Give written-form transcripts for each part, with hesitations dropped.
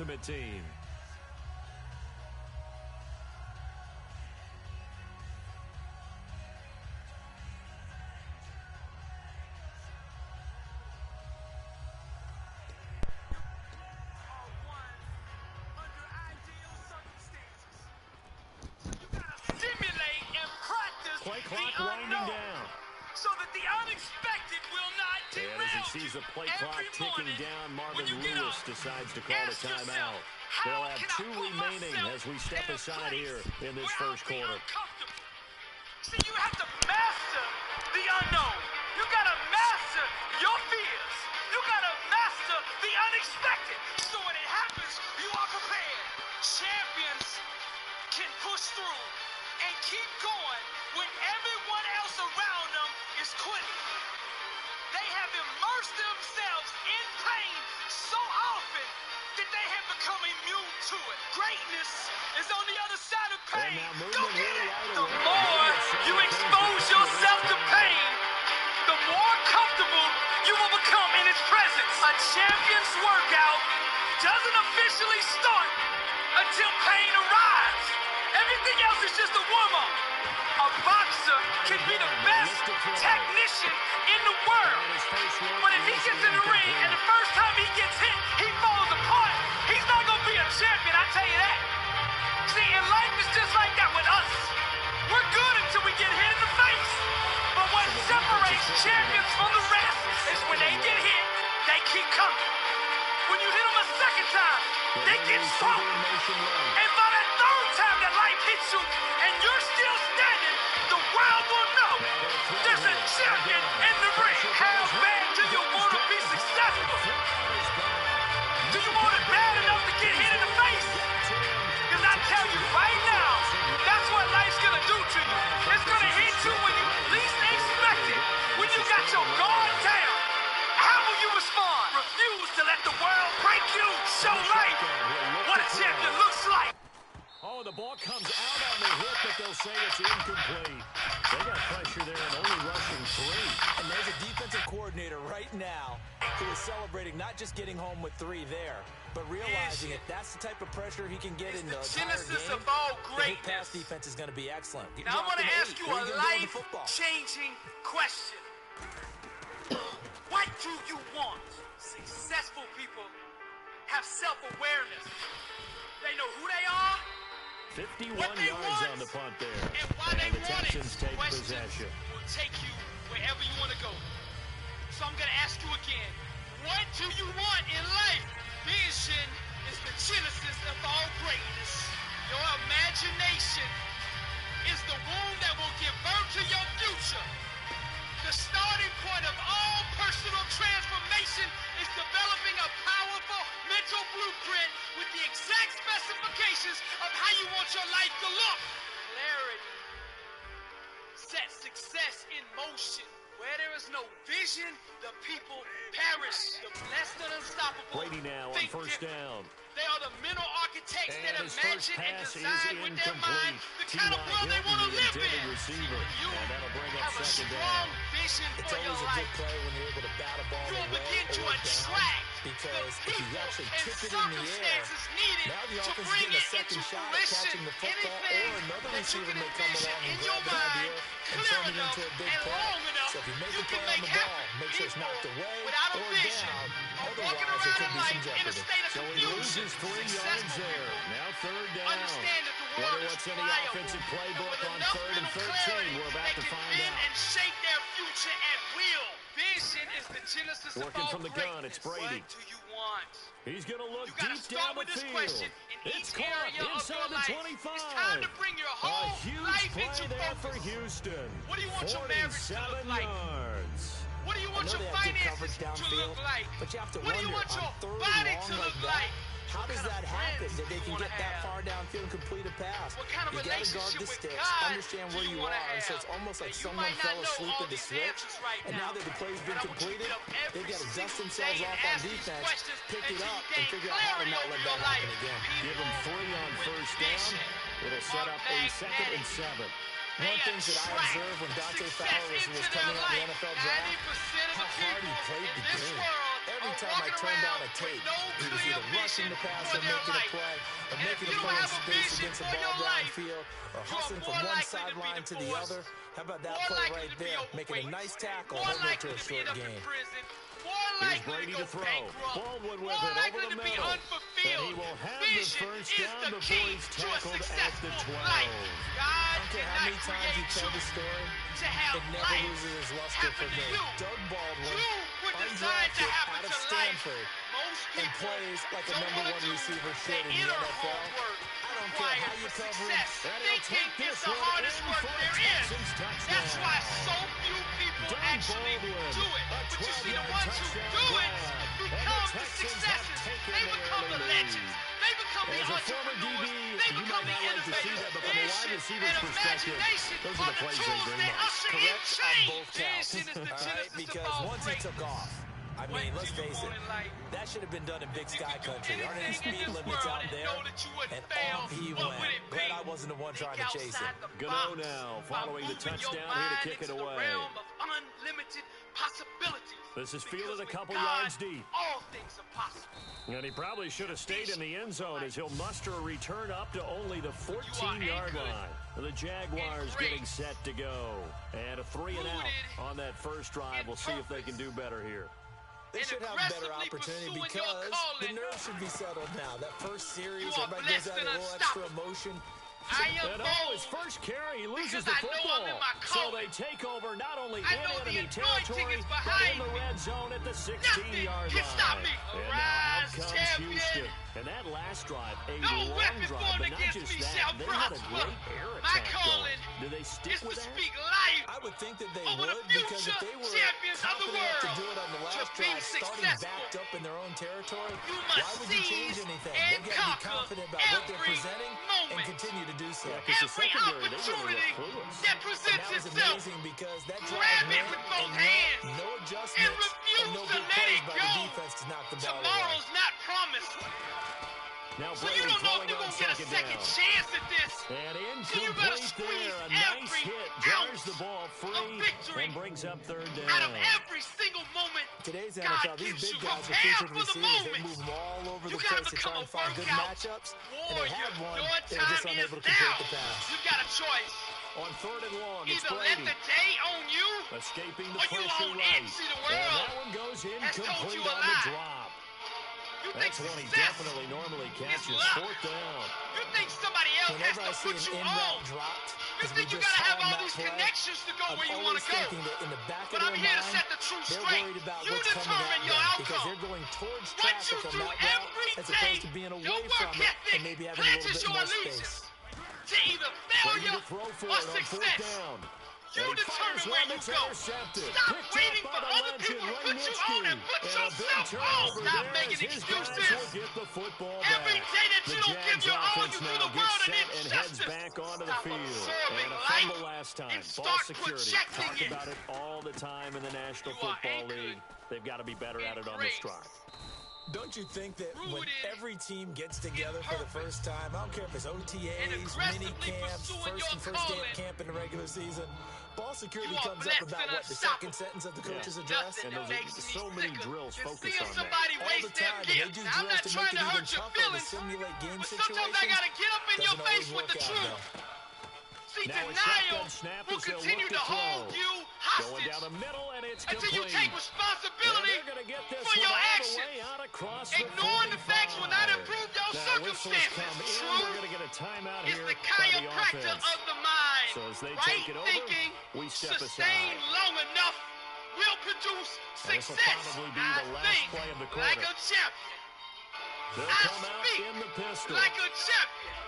Ultimate Team. Play clock winding down. So that the unexpected will not derail and as he sees the play clock ticking down, Marvin Lewis decides to call a timeout. They'll have 2 remaining as we step aside here in this first quarter. See, you have to master the unknown. You gotta master your fears. You gotta master the unexpected. So when it happens, you are prepared. Champions can push through and keep going when everyone else around them is quitting. They have immersed themselves in pain so often that they have become immune to it. Greatness is on the other side of pain. Go get it! The more you expose yourself to pain, the more comfortable you will become in its presence. A champion's workout doesn't officially start until pain arrives. Everything else is just a warm-up. A boxer can be the best technician in the world. But if he gets in the ring and the first time he gets hit, he falls apart, he's not going to be a champion, I tell you that. See, in life it's just like that with us. We're good until we get hit in the face. But what separates champions from the rest is when they get hit, they keep coming. When you hit them a second time, they get stronger. And by the third time that life hits you and you're still standing, the world will know there's a champion in the ring. How bad do you want to be successful? Do you want it bad enough to get hit in the face? Because I tell you right now, that's what life's going to do to you. It's going to hit you when you least expect it. When you got your guard down. How will you respond? Refuse to let the world break you. Show life what a champion looks like. Oh, the ball comes out on the hit, but they'll say it's incomplete. They got pressure there and only rushing 3. And there's a defensive coordinator right now who is celebrating not just getting home with 3 there, but realizing that that's the type of pressure he can get in the entire game. Of all the pass defense is going to be excellent. Now I want to ask you a life-changing question. What do you want? Successful people have self-awareness. They know who they are, 51 yards on the punt there. And why they the want Texans it. take possession. Will take you wherever you want to go. So I'm going to ask you again. What do you want in life? Vision is the genesis of all greatness. Your imagination is the womb that will give birth to your future. The starting point of all personal transformation is developing a powerful mental blueprint with the exact specifications of how you want your life to look. Clarity sets success in motion. Where there is no vision, the people perish. The less than unstoppable. Brady now on first down. They are the mental architects And that his imagine first and pass design is with their mind the kind of world they want to live in. Receiver. You and that'll bring up have a second strong down. vision It's for your always a life. good play when you're able to bat a ball You will away begin to or attract down, because the if you people actually and tip it in the air, circumstances needed now the to offense is bring getting a it second into shot at fruition. catching the football, Anything or another that you receiver can may come envision along and in grab your the mind idea and clear turn it enough into a big and play. long enough, So if you make you a can play on make the ball, happen. make sure it's knocked People away without a or vision down. are walking Otherwise, around there could in be some life in a jeopardy. state of So he confusion. loses 3 yards Successful there. people Now third down. understand that the world Wonder is what's in the pliable. offensive And playbook with on enough 3rd and mental 13. clarity, We're about they to can find bend out. and shape their future at will. Vision is the genesis of Working all from the gun, greatness. it's Brady. What do you want? He's going to look You gotta deep start down the with this field. question in It's each caught area of your inside the life. 25. It's time to bring your A whole huge life play into there for focus. Houston. What do you want your marriage to 47 look like? yards. What do you I want know your they have good finances coverage to downfield, look like? but you have to What do you wonder, want your on 3rd body and to long look like that, like? how does What kind that of happen friends that they do can you get wanna that have? far downfield and complete a pass? What kind of You got to guard relationship the with sticks, God understand do where you you wanna are, and so have? it's almost like You someone might not fell know asleep all at the these switch, answers right and now that the play's been but I want you to completed, get up every they've got to dust single themselves day and off on ask these defense, questions pick it until up, you and gain figure out how to clarity not over let your that happen life. again. Give him 3 on With first down. vision It'll set are up a 2nd and 7. One of the things that I observed when Dante Fowler was coming out of the NFL draft, how hard he played the game. Every time I turned on a tape, he was either rushing the pass or making a play, or making a play in space against a ball downfield, or hustling from one sideline to the other. How about that play right there? Making a nice tackle, holding it to a short game. Here's Brady to throw. Baldwin with it over the middle. And he will have the first down before he's tackled at the 12. I don't care how many times you tell the story, it never loses its luster for me. Doug Baldwin, undrafted out of Stanford, and plays like a #1 receiver should in the NFL. I don't care how you cover him. Thinking is the hardest work there is. That's why so few people actually do it. But you see, the ones who do it become the successes. They become the legends. They become the entrepreneurs. They become the innovators. Vision and imagination are the tools that usher in change. All right, because once he took off, I mean, let's face it, that should have been done in Big Sky Country. Aren't any speed limits out there? And off he went. Glad I wasn't the one trying to chase him. Gano now, following the touchdown here to kick it away. Unlimited possibilities. This is fielded a couple yards deep. All things are possible. And he probably should have stayed in the end zone as he'll muster a return up to only the 14-yard line. The Jaguars getting set to go. And a 3-and-out on that first drive. We'll see if they can do better here. They should have a better opportunity because the nerves should be settled now. That first series, everybody goes out a little extra emotion. And his first carry, he loses the football. So they take over not only in enemy territory, but in the red zone at the 16-yard line. And now out comes Houston. And that last drive, a long drive, but not just that, they had a great air attack going. Do they stick with that? I would think that they would, because if they were confident enough to do it on the last drive, starting backed up in their own territory, why would you change anything? They've got to be confident about what they're presenting and continue to do so. Because the secondary, they really look clueless. And that was amazing because that drive went and no adjustments and no big plays by the defense to knock the ball away. Tomorrow's not promised. Now So you don't know if you're going to get a second chance at this. And So you better incomplete squeeze there. A nice every hit. Jars ounce the ball free of victory and brings up third out of down. every single moment. Today's God NFL, these gives big you. guys are Prepare featured for the receivers. They moment. move them all over You the gotta place to become try and a find good workout matchups. And they warrior. had one. Your They were just time unable to is complete now. the pass. You got a choice. On third and long, it's Either let Brady. the day own you, Escaping the or you pressure own right. it. See, the And world that one goes has told incomplete you a on the lie. drop. You think That's one he success definitely normally is catches. luck. Fourth down. You think somebody else has Whenever I to see put an you in on. route dropped, You as we think you just gotta saw have in all that these play, connections to go I'm where you want always to go. thinking that in the back But of I'm their here to mind, set the truth they're straight. worried about You what's coming determine at your them because outcome. they're going towards What traffic you on do that route every as day, opposed to being your away work from it ethic and maybe having a little pledges bit your more allegiance space. to either Brady failure to throw for or it on fourth success. down. You And he determine fires where one you that's go. intercepted. Stop Picked waiting up for by the other legend, people to put you Rangnitzky. on and put And a big yourself on. turnover Stop there making as his guys excuses. will get the football Every back. day that The you don't give Jags your all, offense you do now the gets world an set and heads injustice. back onto the Stop field. absorbing And a life fumble last time. and Ball start security. projecting Talk it. about it all the time in the National You are Football anchored League. They've got to be better at it on grace. this drive. Don't you think that when Rooted every team gets together for the first time, I don't care if it's OTAs, aggressively mini camps, pursuing first your day of calling. camp in the regular season, ball security You are comes up blessed about and what, the second sentence of the coach's address? Nothing And that those are makes me so many sicker drills than focus seeing on that. somebody All waste the their time, and they gift. do Now, I'm drills not to trying make to it even hurt your tougher to feelings, simulate game but sometimes I situations. gotta get up in your Doesn't face always with the work out, truth. though. See, Now a denial shotgun snap will as they'll continue look to to hold throw. you Going hostage down the middle, and it's until you complete. take And responsibility they're going to get this for one your all the actions. way out across Ignoring the facts will not 45. improve your Now whistles circumstances. come in. True We're going to get a timeout is here the by the chiropractor offense. of the mind. So as they Right take it over, thinking, we step sustained aside. long enough will produce And this will success. probably be I the last think play of the like quarter. a champion. They'll I come out speak in the pistol. like a champion.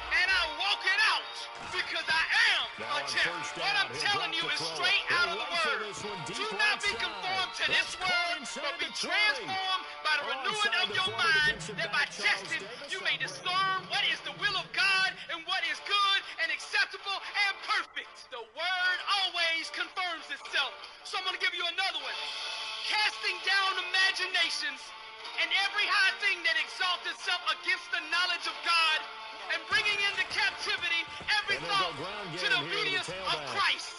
And I walk it out because I am Now a on champion. first What down, I'm he'll telling drop you the is throw. straight He'll out of the run for word. this one deep Do right not be side. conformed to That's this caught world, inside but be the 20. transformed by the renewing Alongside of the your former mind, defensive that back by Charles testing Davis you may on discern what is the will of God and what is good and acceptable and perfect. The word always confirms itself. So I'm going to give you another one. Casting down imaginations and every high thing that exalts itself against the knowledge of God, and bringing into captivity every And they'll thought go ground to game the here to the obedience of tailback. Christ.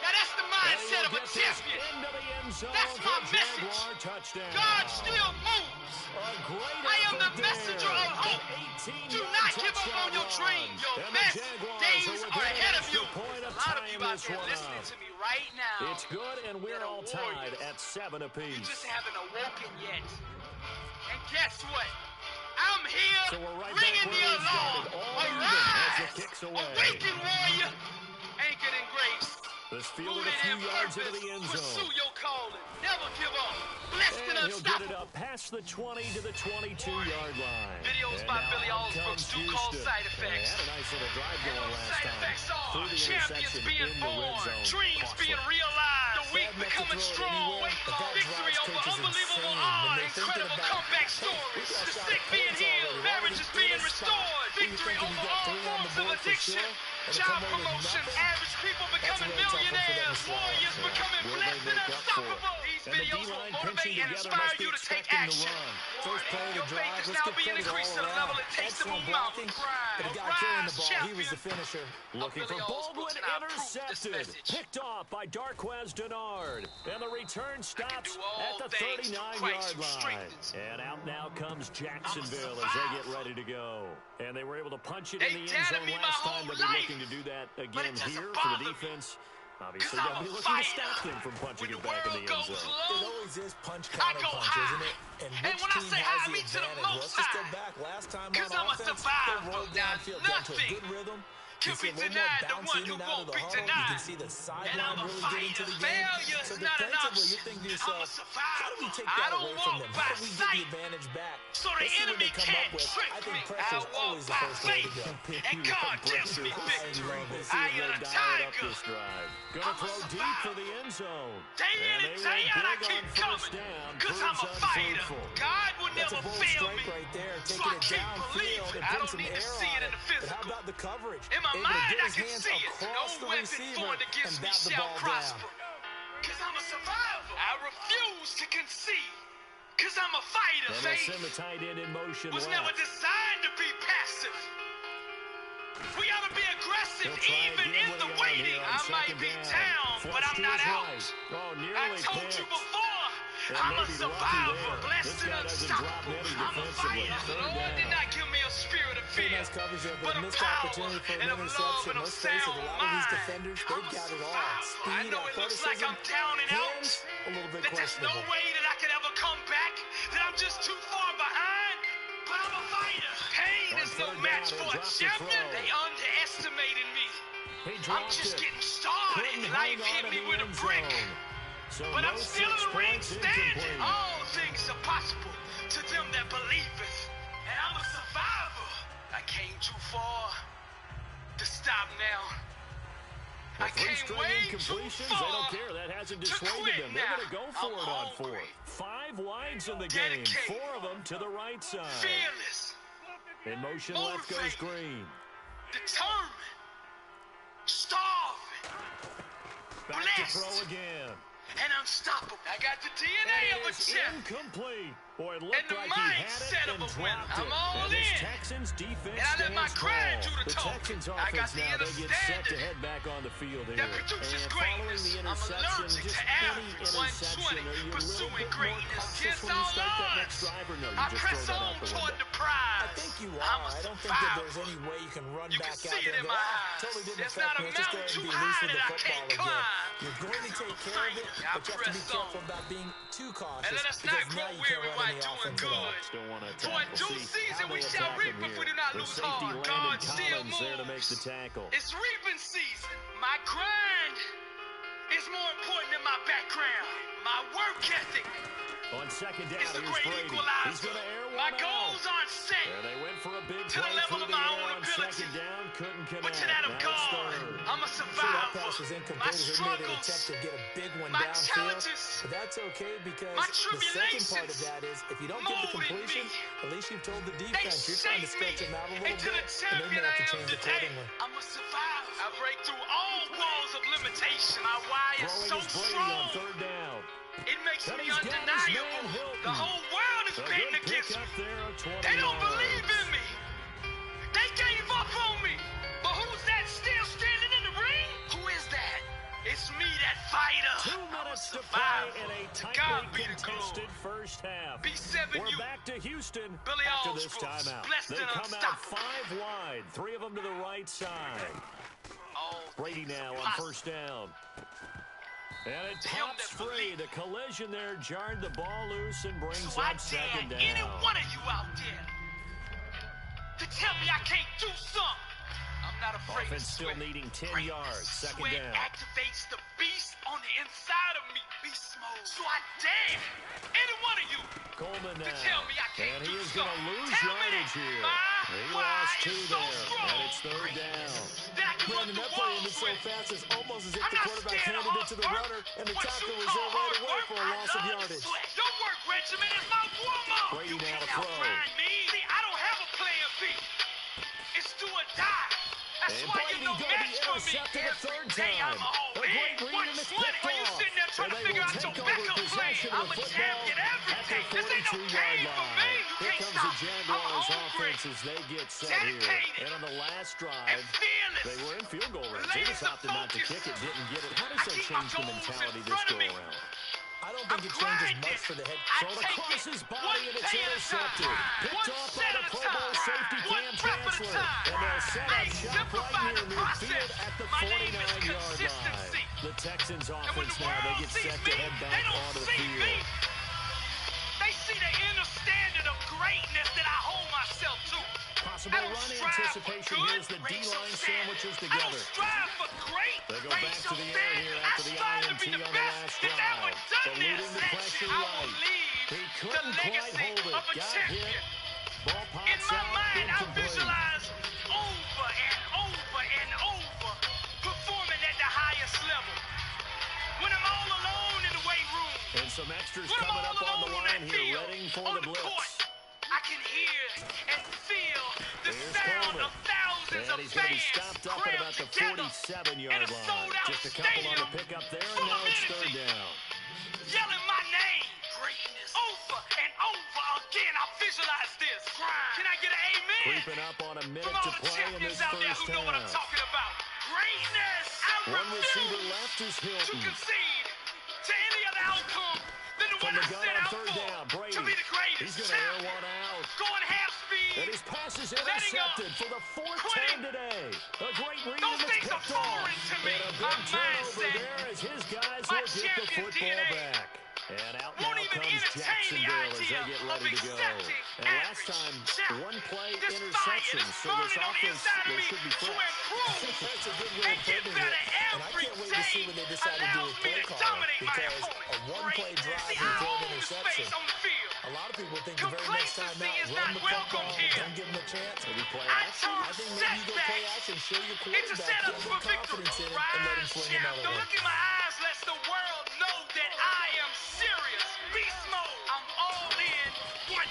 Now that's the And he mindset of a champion. That's my message. God still moves. I am the messenger of hope. Do not give up on your dreams. Your best days are ahead of you. A lot of you out there listening to me right now. It's good, and we're all tied at 7 apiece. You just haven't awoken yet. And guess what? I'm here ringing the alarm. Arise! Awaken, warrior! Anchored in grace. This field a few yards into the end zone. Pursue your calling. Never give up. Blessed and he'll get it unstoppable. up past the 20 to the 22-yard line. Videos by Billy Allsbrooks do call side effects. They had a nice little drive going last Side time. effects are Through the champions interception being in the red born, zone. dreams Costly. being realized, the weak becoming strong, victory over unbelievable odds, incredible comeback stories, the sick being healed, marriages being restored, victory over all forms of addiction, job promotion, average people becoming millionaires, warriors becoming blessed and unstoppable. These videos will motivate and inspire you to take action. Your faith is now being increased to the level it takes to move mountains. Rise, champion. Looking for Baldwin, intercepted. Picked off by Darquez Denard. And the return stops at the 39-yard line. And out now comes Jacksonville as they get ready to go. And they were able to punch it in the end zone last time. They'll be looking to do that again here for the defense. Obviously, they'll be looking to stop them from punching it back in the end zone. It always is punch counter punch, isn't it? And which team has the advantage? Well, let's just go back. Last time on offense, they rolled downfield, got into a good rhythm. You see a little more bounce in and out of the huddle. You can see the sideline really get into the game. So defensively, you're thinking to yourself, how do we take that away from them? How do we get the advantage back? So the enemy can't trick me. I walk by faith, and God gives me victory. I am a tiger. Gonna throw deep for the end zone. Day in and day out, I keep coming, because I'm a fighter. God will never fail me. Right there, So taking I it keep downfield believing. and I putting don't some need to air see on it in the But physical. how about the coverage? In my Able to mind, get I his can hands see it. No across the weapon receiver formed against and me bat the shall ball prosper. down. Because I'm a survivor. I refuse to concede. Because I'm a fighter. And they'll Faith send the tight end in motion was left. never designed to be passive. We gotta be aggressive even in the waiting. I might be down, but I'm not out. I told you before. I'm a survivor, blessed and unstoppable. I'm a fighter. The Lord did not give me a spirit of fear, but a power and of love and of sound mind. I'm a survivor. I know it looks like I'm down and out, that there's no way that I could ever come back, that I'm just too far behind, but I'm a fighter. Pain is no match for a champion. They underestimated me. I'm just getting started. Life hit me with a brick. But I'm still in the ring standing. All things are possible to them that believeth. And I'm a survivor. I came too far to stop now. I came way too far. They don't care. That hasn't dissuaded them. They're going to go for it on fourth. 5 wides in the game. 4 of them to the right side. Fearless. In motion left goes Green. Determined. Starving. Back to throw again. And unstoppable. I got the DNA of a champ. Incomplete. Boy, it looked And the like he had mindset it of and a winner. dropped I'm it. all And this in. Texans defense And I let my stands grind tall. do the The talking. Texans I got offense the now, they get set to understanding head back on the field here. that produces And following greatness. the I'm interception, allergic just to any average. interception, 120, are you a little pursuing bit more greatness. cautious Yes, when you I start that next was. drive, or no, you I just press throw that on out the toward window? the prize. I think you I'm are. a I don't think that there's survivor. any way you can run You back can out see it there in and my go, eyes. totally didn't There's affect not a me. Let's just go mountain ahead and too be loose high with the that I football can't again. climb. You're going to take care of it, I but you have to be press careful on. about being too cautious. And let us because not now grow you can't weary run while any doing offense at all. good. Don't want to For in tackle. due See season how we they shall attack reap him if we here. do not The lose safety, heart. Landon God still Collins, there to make moves. the tackle. It's reaping season. My grind is more important than my background. My work ethic On second down, is the here's great Brady. He's equalizer. going to air one My out. goals aren't set And they went for a big to the play level through of the my air own on ability, second down. Couldn't connect. but to that of Now it's God. third. I'm a So that survivor. pass was My incomplete. He made an attempt struggles, to get a big one my downfield. challenges, But that's okay because my the second part of tribulations that is if you don't get the molded completion, me. at least you've told the They defense you're trying to shaped me stretch them out a little into the bit, and they champion may I have to am change today. accordingly. I'm a survivor. I break through all walls of limitation. My why is so Throwing is Brady strong. on third down. It makes And me he's got his man undeniable. Hilton. The whole world is A betting good against pick me. up there on 20 They don't yards. believe in me. They gave up on me. But who's that still standing in the ring? Who is that? It's me, that fighter. We're back to Houston after this timeout. They come out 5 wide, 3 of them to the right side. Brady now on first down. And it pops free. The collision there jarred the ball loose and brings up second down. Any one of you out there to tell me I can't do something. I'm not afraid Offense to still needing 10 yards. Second down. Activates the beast on the inside of me. Beast mode. So I dare any one of you Coleman now. to tell me I can't and he do is going to lose Tell yardage me here. He why lost 2 so there. strong. And it's third down. Brandon, that play ended so fast, it's almost as if the quarterback handed it to the runner, and the tackler was there right away for a loss of yardage. Your work regimen is my warm-up. Brady You now can't to throw. outgrind me. See, I don't have a plan B. It's do or die. That's And why Brady you're no going to be match for me. intercepted a third Day I'm time. all A great in. read and it's 120. picked While you off. sitting there trying And to they figure will out your take over backup plan. possession of I'm the a football champion at the everything. This ain't no 42-yard game for me. line. You Here can't comes stop. the I'm Jaguars hungry. offense as they get set here. Dedicated. And on the last And drive, fearless. they were in field goal range. They just Laser opted not to kick it, focused. didn't get it. How does I that keep change the my goals mentality in this front of go me. around? I don't think it changes much for the head. Thrown across his body and it's intercepted. Picked off by the Pro Bowl safety Cam Chancellor. And they'll set up shop right here midfield at the 49-yard line. The Texans offense now, they get set to head back onto the field. They see the inner standard of greatness that I hold myself to. Possible run anticipation here as the D-line sandwiches I don't together. strive for great. They go back to the air here after the INT on the last drive. Eluding the pressure right. He couldn't quite hold it. Got hit. Ball In pops my out, mind, I incomplete. visualize over and over and over performing at the highest level. When I'm all alone in the weight room, And some extras when I'm coming all up on the alone line in that here, field, ready for on the court, blitz. I can hear and feel the Here's sound Coleman. of thousands And of he's going to be fans stopped up at crammed about the together 47-yard in a line. sold-out Just a couple on the stadium pickup there, and full now of it's third energy. down. Yelling my name. Greatness. Over and over again, I visualize this. Can I get an amen? Creeping up on a minute From all to the play in champions this out there first who know what I'm half. talking about. Greatness. I One receiver refuse left is to Hilton. concede to any other outcome than the From one the I gun set on out third for. down, Brady. To be the greatest. He's going to air one out. Going half speed. And his pass is Letting up. intercepted for the 4th Quitting. time today. A great read Those and it's things are picked off. foreign to me. And a My big turnover mindset. there as his guys My will get the champion football DNA. back. And out Won't now even comes entertain the Jacksonville as they idea get of ready to go. accepting And last average. time, Shout. one play This fire interception. is So this burning on the offense, inside of they me should be to fresh. improve That's a good way and of get putting better it. And I every can't wait to see what they day. decide to do Allows with me play to calling, dominate my because opponent. a one-play drive See, and I throw an own the interception. space on the field. A lot of people think the very next time Complacency out, is run not the welcome football, here. don't give them a chance. Maybe play I action. turn I think maybe you go play setbacks action, show your into quarterback, setups get for some victory. confidence in it, and let him Rise, swing champ. another The one. look in my eyes lets the world know that I am serious. Beast mode. I'm all in.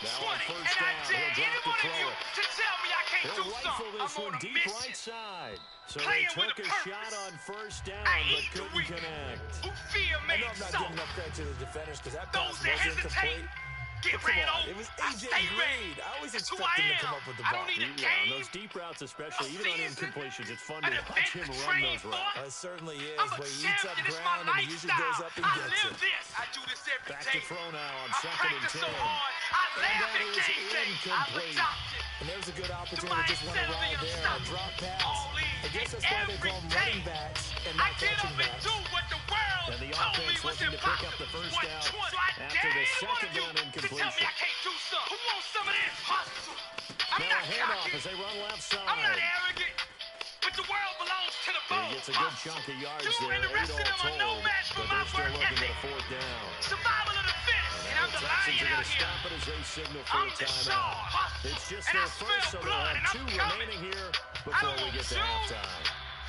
Now on 120. first And I down, dare he'll any drop one to of you throw it. to tell me I can't do He'll rifle something. this I'm one on a deep mission. right side. So they Playing with took a a purpose. shot on first down, I but eat the couldn't weak. connect. Who fear I made know I'm not so. giving enough credit to the defenders because that Those pass that wasn't hesitate complete. get But come ran on, over. it was I A.J. stay ready. Reed. I always It's who expect I him to am. come up with the I ball. don't need a Yeah, on game. those deep routes especially, A even on season, incompletions, it's fun an to watch him event run trained those routes. for. It certainly is, I'm a but he eats up champion. It's my ground and he usually lifestyle. goes up and I gets live it. this. I do this every Back day. to throw now on I second and practice 10. so hard. I And laugh that at is game day. I've incomplete. adopted And there's a good the opportunity to just want to mindset of ride the there on a unstoppable. drop pass. All in. I guess that's And why they call them every running day, backs and I not get catching up and backs. do what the world And the told me offense was looking to pick up impossible. the first down 120. So I after dare the any one second of you down to tell me incompletion. I can't do something. Who wants some of this? Hustle. I'm Now not a handoff cocky. as they run left side. I'm not arrogant. But the world belongs to the He bold. gets a good chunk of yards You there, and the 8 rest of them all are no told, match for but my they're still work looking at ethic. a fourth down. Survival of the fittest. And I'm The the Texans lion are going out to here. stop it as they signal for I'm a the timeout. Shaw. It's just And their I first, smell so they'll blood, have and I'm 2 coming. remaining here I before don't we want get to you, halftime.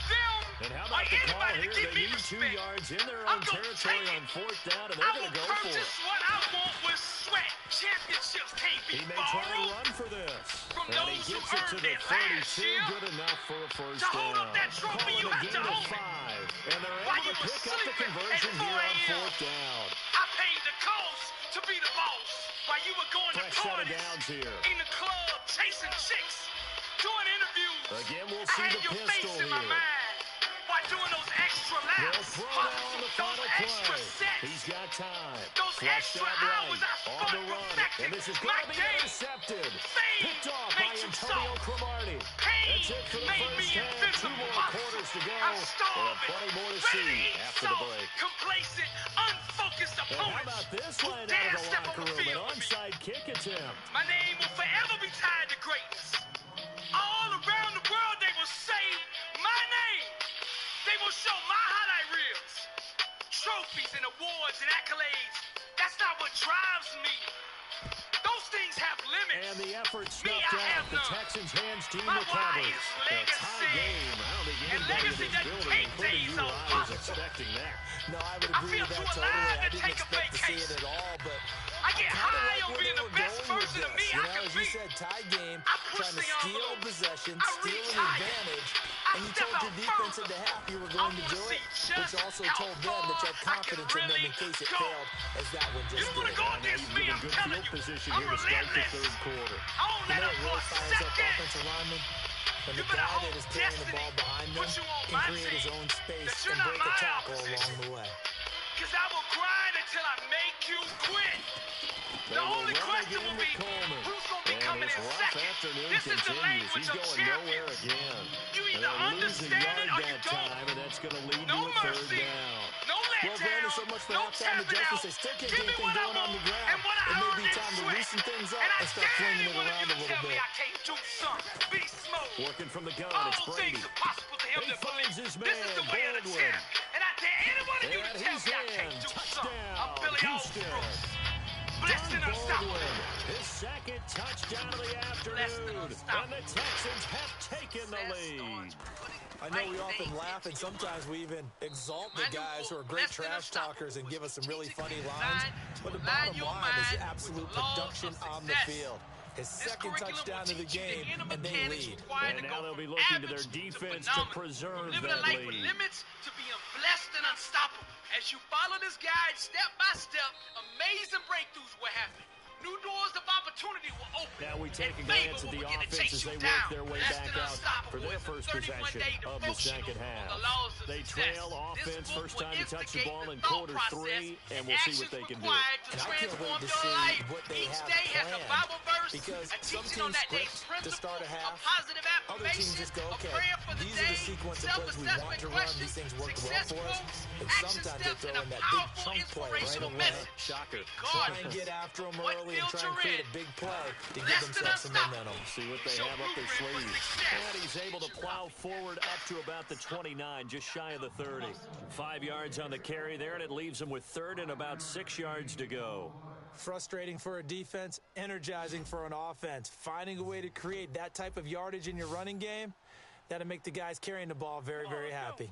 them, And how or about the call anybody here? to give They me need 2 respect. yards in their I'm own gonna territory take on it. 4th down, and I they're will going to go for purchase it. what I want with sweat. Championships can't be He may try to borrowed. run for this. From And he those who gets it to earned the it last 32. year. Good enough for a first To hold down. up that trophy, Calling you a have gain to of own it. 5. And they're While able you to were pick up the sleeping conversion at here 4 on a.m. 4th down. I paid the cost to be the boss. While you were going Fresh to set of parties, downs here. in the club, chasing chicks, doing interviews. Again, we'll I see had the your pistol face in my here. mind. While start doing those extra laps, those extra sets, he's got time. those extra hours I spent perfecting my game. Picked off by Antonio Cromartie. Pain That's it for the made me first half. 2 invincible. more quarters to go. I'm starving, Plenty more to ready to see eat after the salt, break. complacent, unfocused And how opponents about this who line dare out of the step on locker the room? An field with me. onside kick attempt. My name will forever be tied to greatness. All around the world, they will say my name. They will show my highlight reels. Trophies and awards and accolades. That's not what drives me. Those things have limits. And the effort Me, snuffed I have out. The none. Texans' hands team My why recovers. is A tie legacy. game. I don't think And anybody in legacy this doesn't building, take including days you, off. I was expecting that. No, I would I agree feel with that too totally. alive I to didn't take a expect to see it vacation. at all, but I get kinda high like on where being they the were best going with version of me this. You I know, can as you be. said, tie game, I push trying to the steal envelope. possessions, I steal reach an higher. advantage, I and you step told your out defense further. at the half you were I going to wanna do see it, just which also how told them that you had far I can confidence in them really in case it go. failed, as that one You just don't want did. to go Now against you've me, given I'm good telling field you. position I'm here to start the relentless. third quarter. I won't You let know up what for really a fires up second. offensive linemen? When You the better guy hope that is carrying the destiny ball behind them puts you on can my create his team, own that space you're and not break a my tackle opposition. along the way. Cause I will grind until I make you quit. They The will only run question again will with be, Coleman. who's going to be And coming his in rough second? afternoon This is the continues. language He's of going nowhere champions. again. You And either they lose a understand it yard or you that don't. time, and that's going to lead No to a third mercy, down. no Well, Brandon, letdown, so much for no halftime tapping adjustments. out. They still can't Give get me anything what I going on the want ground. and what I It may earned be in time to sweat. loosen things up And I and start dare flinging any it one of around you a to little tell me bit. I can't do something. Beast mode. Working from the gun, All it's Brady. things are possible to him He that believe. finds his This is the man, way of the Baldwin. champ. And I dare any one of you to And tell he's me I in. can't do something. I'm Touchdown, Billy Houston. All-Pro. Blessed and unstoppable. Baldwin, his second touchdown of the afternoon. And the Texans have taken the lead. I know we often laugh and sometimes we even exalt the guys who are great trash talkers and give us some really funny lines, but the bottom line is the absolute production on the field. His second touchdown of the game, and they lead. And now they'll be looking to their defense to preserve living that a life with lead. limits to being blessed and unstoppable. As you follow this guide step by step, amazing breakthroughs will happen. New doors of opportunity will open. Now we take a and glance favor at the will begin to offense chase as you they down. work their way Blessed back and out unstoppable for their is a first 31 possession day of the devotional second on half. the laws of They success. trail This offense book first will time to touch the instigate ball in the thought quarter process 3, and and we'll see what actions they can do. required to And I can't transform wait to your see life. what they Each have day has a planned, Bible verse, because a some teaching on teams that day's script to start a principle, half. a positive Other teams affirmation, just go, a okay, prayer for the these are the day, sequence of plays we want self-assessment to run. questions, These things work well success for us. quotes, And action sometimes they steps, throw and a in that big powerful chunk play right inspirational away. message. Shocker. Try and get after them What early and field try and you're create in. a big play to give Blessed and themselves some unstoppable. momentum. See what they Show have up their blueprint for sleeves. success. And he's able to plow forward up to about the 29, just shy of the 30. 5 yards on the carry there, and it leaves him with third and about 6 yards to go. Frustrating for a defense, energizing for an offense. Finding a way to create that type of yardage in your running game, that'll make the guys carrying the ball very, very happy.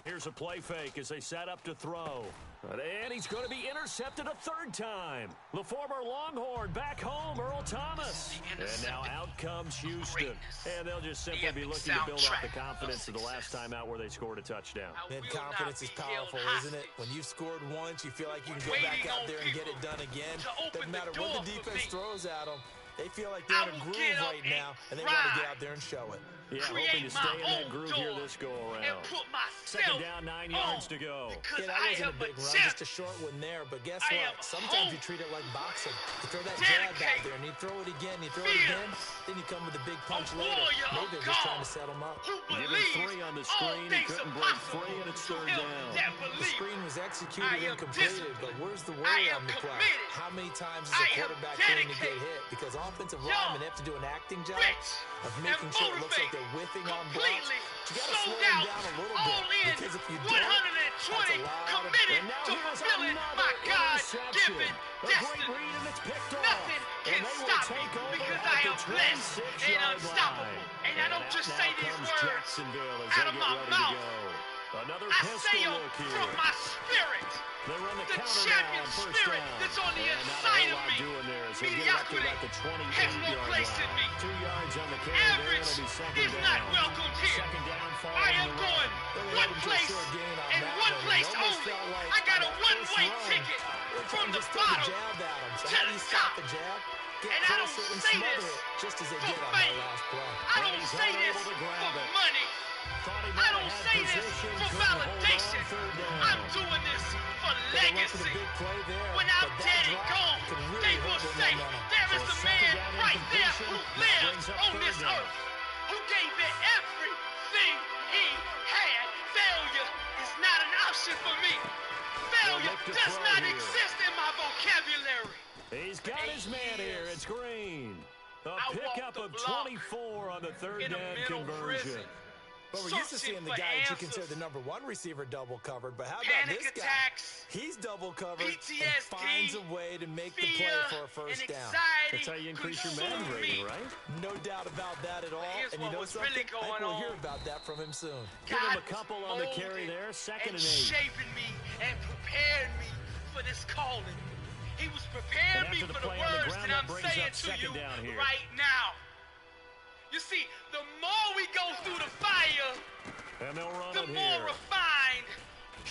Here's a play fake as they set up to throw. And he's going to be intercepted a third time. The former Longhorn back home, Earl Thomas. And now out comes Houston. And they'll just simply be looking to build off the confidence of the last time out where they scored a touchdown. Man, confidence is powerful, isn't it? When you've scored once, you feel like you can go back out there and get it done again. Doesn't matter what the defense throws at them. They feel like they're in a groove right now, and they want to get out there and show it. Yeah, hoping to stay in that groove here this go-around. Second down, 9 yards to go. Yeah, that wasn't a big run, just a short one there. But guess what? Sometimes you treat it like boxing. You throw that jab out there, and you throw it again, then you come with a big punch later. Maybe they're just trying to set them up. Give him 3 on the screen. He couldn't break free, and it's third down. The screen was executed and completed, but where's the worry on the play? How many times is a quarterback going to get hit? Because offensive linemen have to do an acting job of making sure it looks like they're whiffing on blocks. You got to slow them down a little bit, because if you don't, that's a lot of... committed to fulfilling my God-given destiny. Nothing can stop me because I am blessed and unstoppable. And I don't just say these words out of my mouth. Another I pistol say them look here. from my spirit. They run the The counter champion now on first spirit down. that's on the And inside not a of whole me. lot doing there as they get up to Mediocrity about the has no 28-yard place in me. line. 2 yards on the carry there, and Average it'll be second is down. not welcomed here. Second down, I following am the going run. one place and one place only. I got a one-way ticket from the bottom So to how do the you stop top. the jab? Get And I don't closer and say smother this it, just as they for did on that fame. last play. I don't he's say unable this to grab for it. money. I don't say this for validation. I'm doing this for legacy. When I'm dead and gone, they will say there is a man right there who lives on this earth, who gave it everything he had. Failure is not an option for me. Failure does not exist in my vocabulary. He's got his man here. It's Green. A pickup of 24 on the third down conversion. But we're used to seeing the guy that you consider the #1 receiver double covered. But how about this guy? He's double covered PTSD, and finds a way to make the play for a first down. That's how you increase your man rating, right? No doubt about that at all. And you know something? Really I think we'll hear about that from him soon. Give him a couple on the carry there. Second and 8. Shaping me and prepared me for this calling. He was preparing me for the words that I'm saying to you right now. You see, the more we go through the fire, the more refined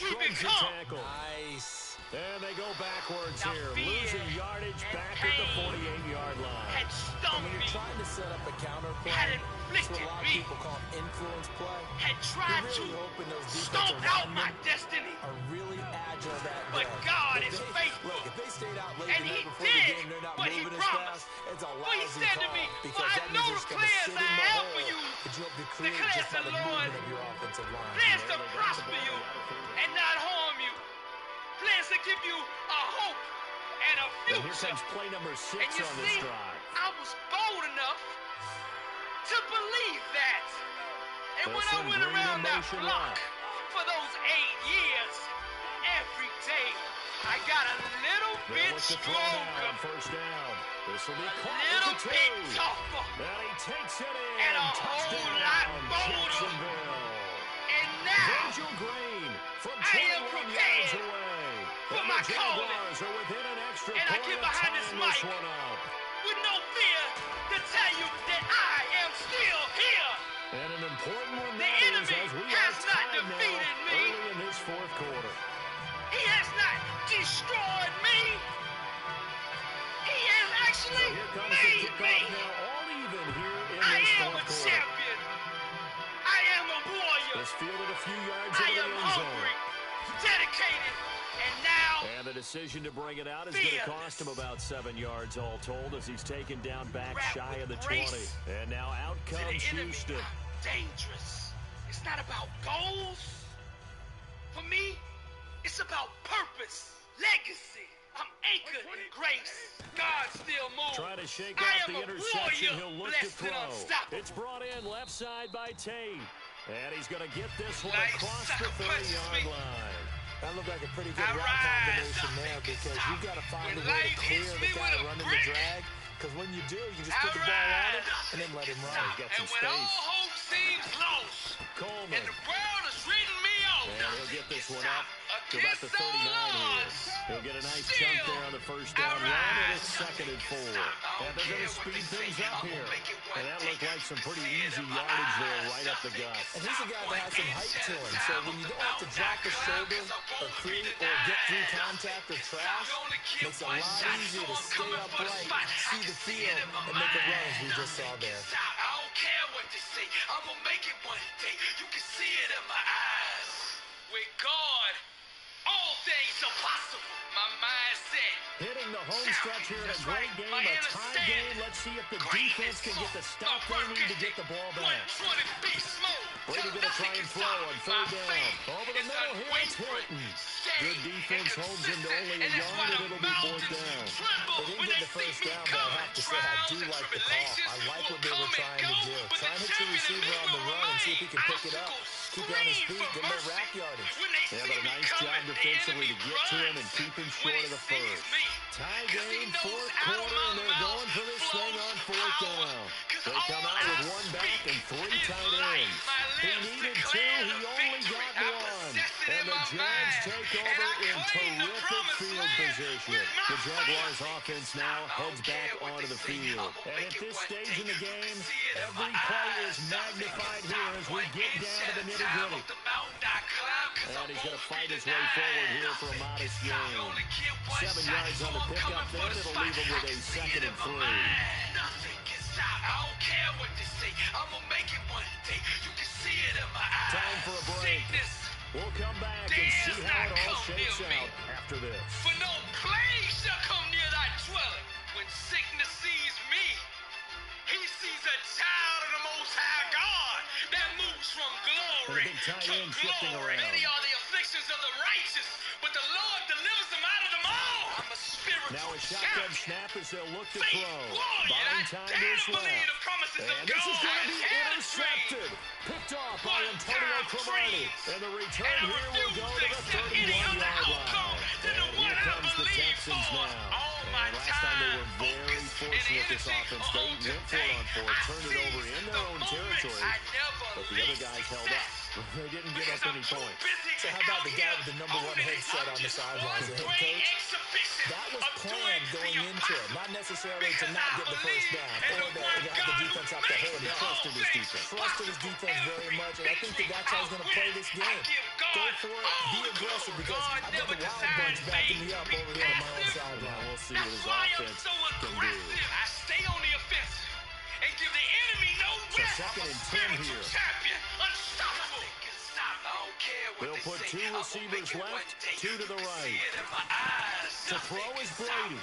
we become. Nice. And they go backwards here, losing yardage back at the 48-yard line. Had stung me. When you're trying to set up a counter play, had that's inflicted what a lot of me. people call influence play. Had tried really to stomp out my destiny. Are really agile that but day. God is faithful. Look, if they stayed out late and he before did the game, they're not what he moving promised. as fast. It's a Well, he lousy said to call me, because well, I that know means the it's gonna plans sit I in the have hole for you, that you have to create declares just by the the Lord. movement of your offensive line. Plans to prosper you and not harm you. Plans to give you a hope and a future. And here comes play number 6 and you on see, this drive. I was bold enough to believe that. And when I went around that block for those 8 years, every day I got a little bit stronger. First down. This will be a little bit tougher. And he takes it in. And a whole lot bolder. And now I am prepared for my calling. And I get behind this mic with no fear to tell you that I am still here. And an important one. The enemy has not defeated me. Early in this fourth quarter. He has not destroyed me. He has actually made me. I am a champion. I am a warrior. Fielded a few yards I am hungry, dedicated, and now. And the decision to bring it out is going to cost him about 7 yards all told as he's taken down back shy of the 20. And now out comes Houston. Dangerous. It's not about goals. For me, it's about purpose, legacy. I'm anchored in grace. God still moves. Trying to shake off the interception. He'll look to throw. It's brought in left side by Tate. And he's going to get this one across the 30-yard line. That looked like a pretty good route combination there because you've got to find a way to clear the guy running the drag. Because when you do, you just put the ball on it and then let him run. He's got some space. And when all hope seems lost, Coleman. and the world has written me off, and he'll get this one up to about the 39 here. He'll get a nice chunk there on the first down run, and it's 2nd and 4. And they're going to speed things up here. And that looked like some pretty easy yardage there right up the gut. And he's a guy that has some height to him. So when you don't have to drop a shoulder or create or get through contact or trash, makes it a lot easier to stay upright, see the field, and make a run as we just saw there. I don't care what they say. I'm going to make it one day. You can see it in my eyes. With God, all things are possible. My mindset. Hitting the home stretch here in a great game, a tie game. Let's see if the defense can get the stop they need to get the ball back. Brady going to try and throw on 3rd down. Over the middle here, it's Hilton. Good defense holds him to only a yard, and it'll be 4th down. They didn't get the first down, but I have to say I do like the call. I like what they were trying to do. Try and hit your receiver on the run and see if he can pick it up. Keep it on his feet, get more rack yardage. Yeah, but a nice job defensively to get to him and keep him short of the first. Tie game, 4th quarter, and they're going for this thing on 4th down. They come out with 1 back and 3 tight ends. He needed 2, he only got 1. And the Jags take over in terrific field position. The Jaguars offense now heads back onto the field. And at this stage in the game, every play is magnified here as we get down to the nitty-gritty. And he's going to fight his way forward here for a modest gain. 7 yards on the pickup there. It'll leave him with a 2nd and 3. I don't care what they say. I'm going to make it one day. You can see it in my eyes. come back and see how it all shakes out after this. For no plague shall come near thy dwelling. When sickness sees me, he sees a child of the Most High God that moves from glory to glory. Many are the afflictions of the righteous, but the Lord delivers them out of them all. I'm a spiritual now a shotgun snap as they'll look to throw. Buying time is left. And this is going to be intercepted. Picked off by Antonio Cromartie. And the return here will go to the 31-yard line. And here comes the Texans now. And last time they were very fortunate with this offense. They went for it on fourth, turned it over in their own territory. But the other guys held up. They didn't give up any points. So how about the guy with the number one headset on the sidelines, the head coach? That was planned going into it. Not necessarily to not get the first down or to have the defense have to hold. He trusted his defense. Trusted his defense very much, and I think that's how he's going to play this game. Go for it. Be aggressive because I've got the Wild Bunch backing me up over here on my own sideline. We'll see what his offense can do. I stay on the offensive and give the enemy no rest. Second and 10 here. Champion, unstoppable. They'll put two receivers left, two to the right. To throw is Brady.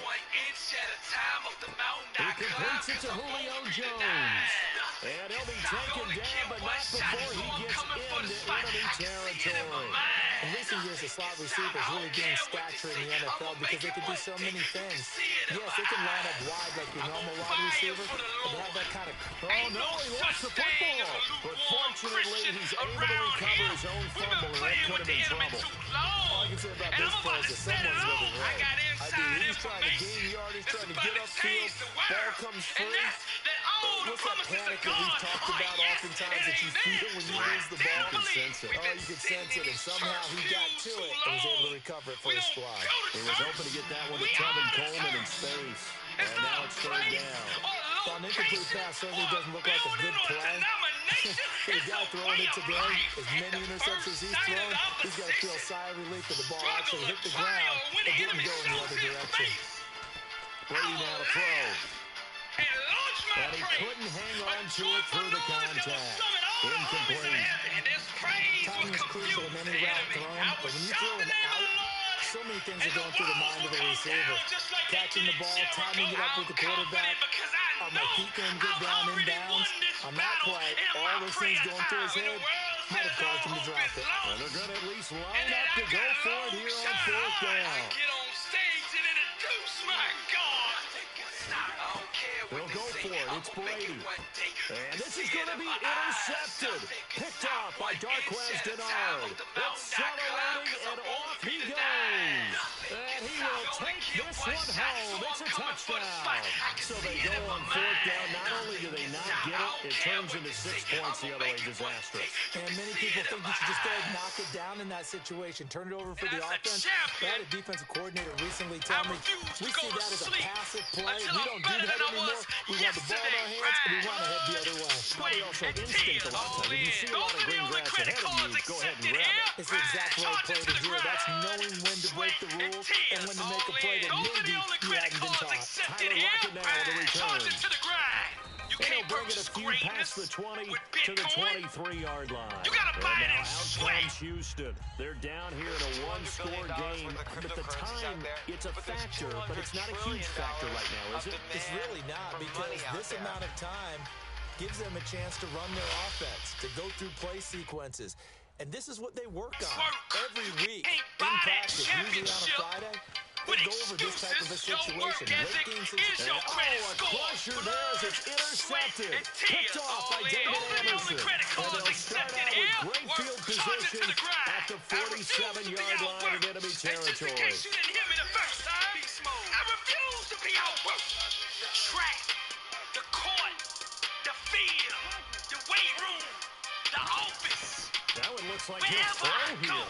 He completes it to Julio Jones. And he'll be taken down, but not before he gets into enemy territory. In recent years, the slot receiver is really getting stature in the NFL because they can do so many things. Yes, they can line up wide like your normal wide receiver, but they have that kind of... Oh, no, he lost the football. But fortunately, he's able to recover his own fumble, and that could have been trouble. All I can say about this play is that someone's living right. I mean, he's trying to gain yardage, trying to get upfield. Ball comes free. What's that panic that we've talked about oftentimes that you feel when you lose the ball? You can sense it. Oh, you can sense it, and somehow he got to it and was able to recover it for his squad. He was hoping to get that one to Tevin Coleman in space. And now it's third down. So an incomplete pass certainly doesn't look like a good play. The guy throwing it today, as many interceptions he's thrown, he's got to feel a sigh of relief that the ball actually hit the ground and didn't go in the other direction. Brady now to throw. And he couldn't hang on to it through the contact. Incomplete. Timing is crucial in any route thrown, but when you throw it out, so many things are going through the mind of the receiver. Catching the ball, timing it up with the quarterback. Are my feet going to get down in bounds? On that play, all those things going through his head might have caused him to drop it. And they're going to at least line up to go for it here on fourth down. They'll go for it. It's Brady. And this is going to be intercepted. Picked off by Darquez Denard. Accelerating, and off he goes. And he will take this one home. It's a touchdown. So they go on fourth down. Not only do they not get it, it turns into 6 points the other way. Disastrous. And many people think you should just go and knock it down in that situation. Turn it over for the offense. I had a defensive coordinator recently tell me, we see that as a passive play. We don't do that anymore. We want the ball in our hands, and we want to head the other way. Probably also instinct a lot of times. When you see a lot of green grass ahead of you, go ahead and grab it. It's the exact right play to do. That's knowing when to break the rules and when to make a play that maybe you haven't been taught. Tyler Lockett now with a return. And he'll bring it a few past the 20 to the 23-yard line. And now out comes Houston. They're down here in a one-score game. At the time, it's a factor, but it's not a huge factor right now, is it? It's really not, because this amount of time gives them a chance to run their offense, to go through play sequences. And this is what they work on every week in practice, usually on a Friday. They go over this type of a situation. Late game situation. A crusher there as it's intercepted. Picked off by David Anderson. And they'll start out with great field position at the 47-yard line of enemy territory. I refuse to be outworked. The track, the court, the field, the weight room, the office. Now it looks like he'll throw here.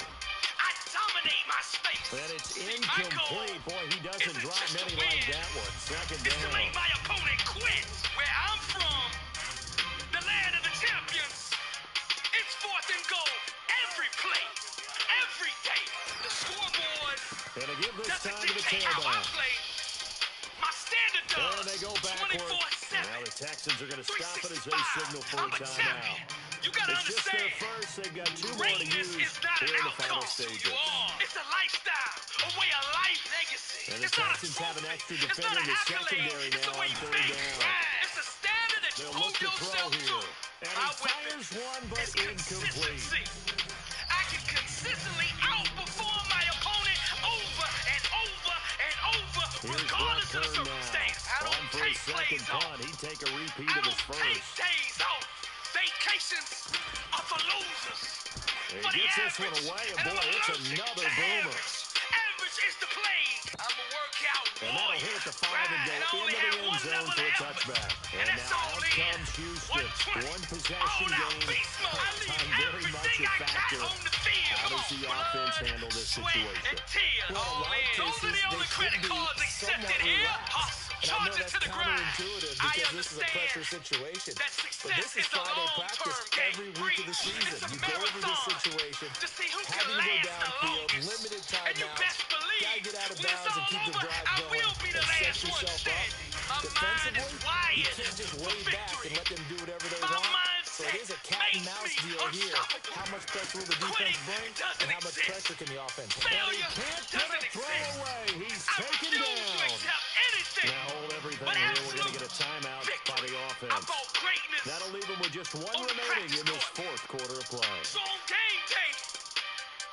I dominate my space. And it's incomplete. Boy, he doesn't drop many like that one. Second It's to down. make my opponent quit. Where I'm from, the land of the champions, it's fourth and goal every play, every day. The scoreboard And to give this doesn't time to the dictate how I tailback. play. My standard does. And they go backward. 24/7. Now they Texans are going to stop it as they signal for a timeout. You gotta It's just understand. their first. They've got 2 more to use Greatness is not an here in the final outcome. stages. It's a lifestyle, a way of life, legacy. And the It's not a Texans have an trophy. extra It's not defender an in the accolade. secondary It's the now way on you 3rd think. down. It's a standard that you They'll look hold to throw yourself to. here. And he fires one, but It's incomplete. consistency. I can consistently outperform my opponent over and over and over, Here's regardless of the Blackburn now. circumstance. I On don't for take his second plays off. punt. He'd take a repeat I of his don't take first. days off. Vacations are for losers. He For the gets this one average. away, and And I'm boy, it's allergic another to boomer. Average is the play. I'm a workout And that'll warrior. hit the 5 and go I into only the have end one zone level for a of effort. touchback. And that's now all out in. comes Houston. 120. One possession All out game. beast mode. I leave Time very much everything a I got factor. on the field. How does the offense Blood, handle this sweat, situation? and tears. Well, in a All lot of in. Those are cases, the only they should credit be cards accepted somewhat here. relaxed. Hustle. And I know Charge it that's to the grind. counterintuitive I because this is a pressure understand situation. that But success this is is a Friday practice long-term game. every week of the season. It's a You go over this marathon situation, to see who can having to go last the downfield, longest. limited And you timeouts, best believe gotta get out of when it's bounds and all keep the over, drive I going will be the and set last one yourself up. standing. My mind is Defensively, you wired can't just for lay back victory. and let them do whatever they My want. So mindset it is a cat and mouse makes me deal here. unstoppable. How much pressure will the defense Quitting bring, doesn't and how much exist. pressure can the offense handle? Failure Can't get doesn't a throw exist. away. He's I taken refuse to down. accept anything Now hold everything but here. We're going to absolute get a timeout by victory. the I offense. bought greatness That'll leave him with just one on the remaining practice in this court. 4th quarter of play. So on game day,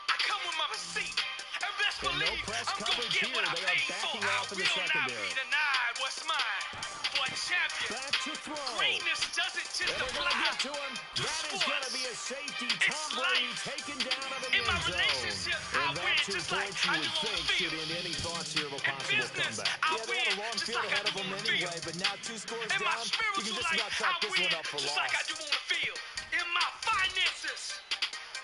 I come with my receipt. And best And no believe press I'm gonna coverage get here. what I They are paid for. backing I off in the will not secondary. be denied what's mine. For a champion, Back to throw. greatness doesn't just And they're going to apply get to him. to That is going to sports. be a safety. It's Tom Brady life. taken down out of the In my end zone. relationships, I And win that 2 just like points you I would do on the think should field. end any thoughts here of a In possible business, comeback. I Yeah, they win had a long just field like I ahead do of them on the anyway, field. but now 2 scores In my down, you can spiritual just life, about I chalk this win one up for just loss. like I do on the field. In my finances,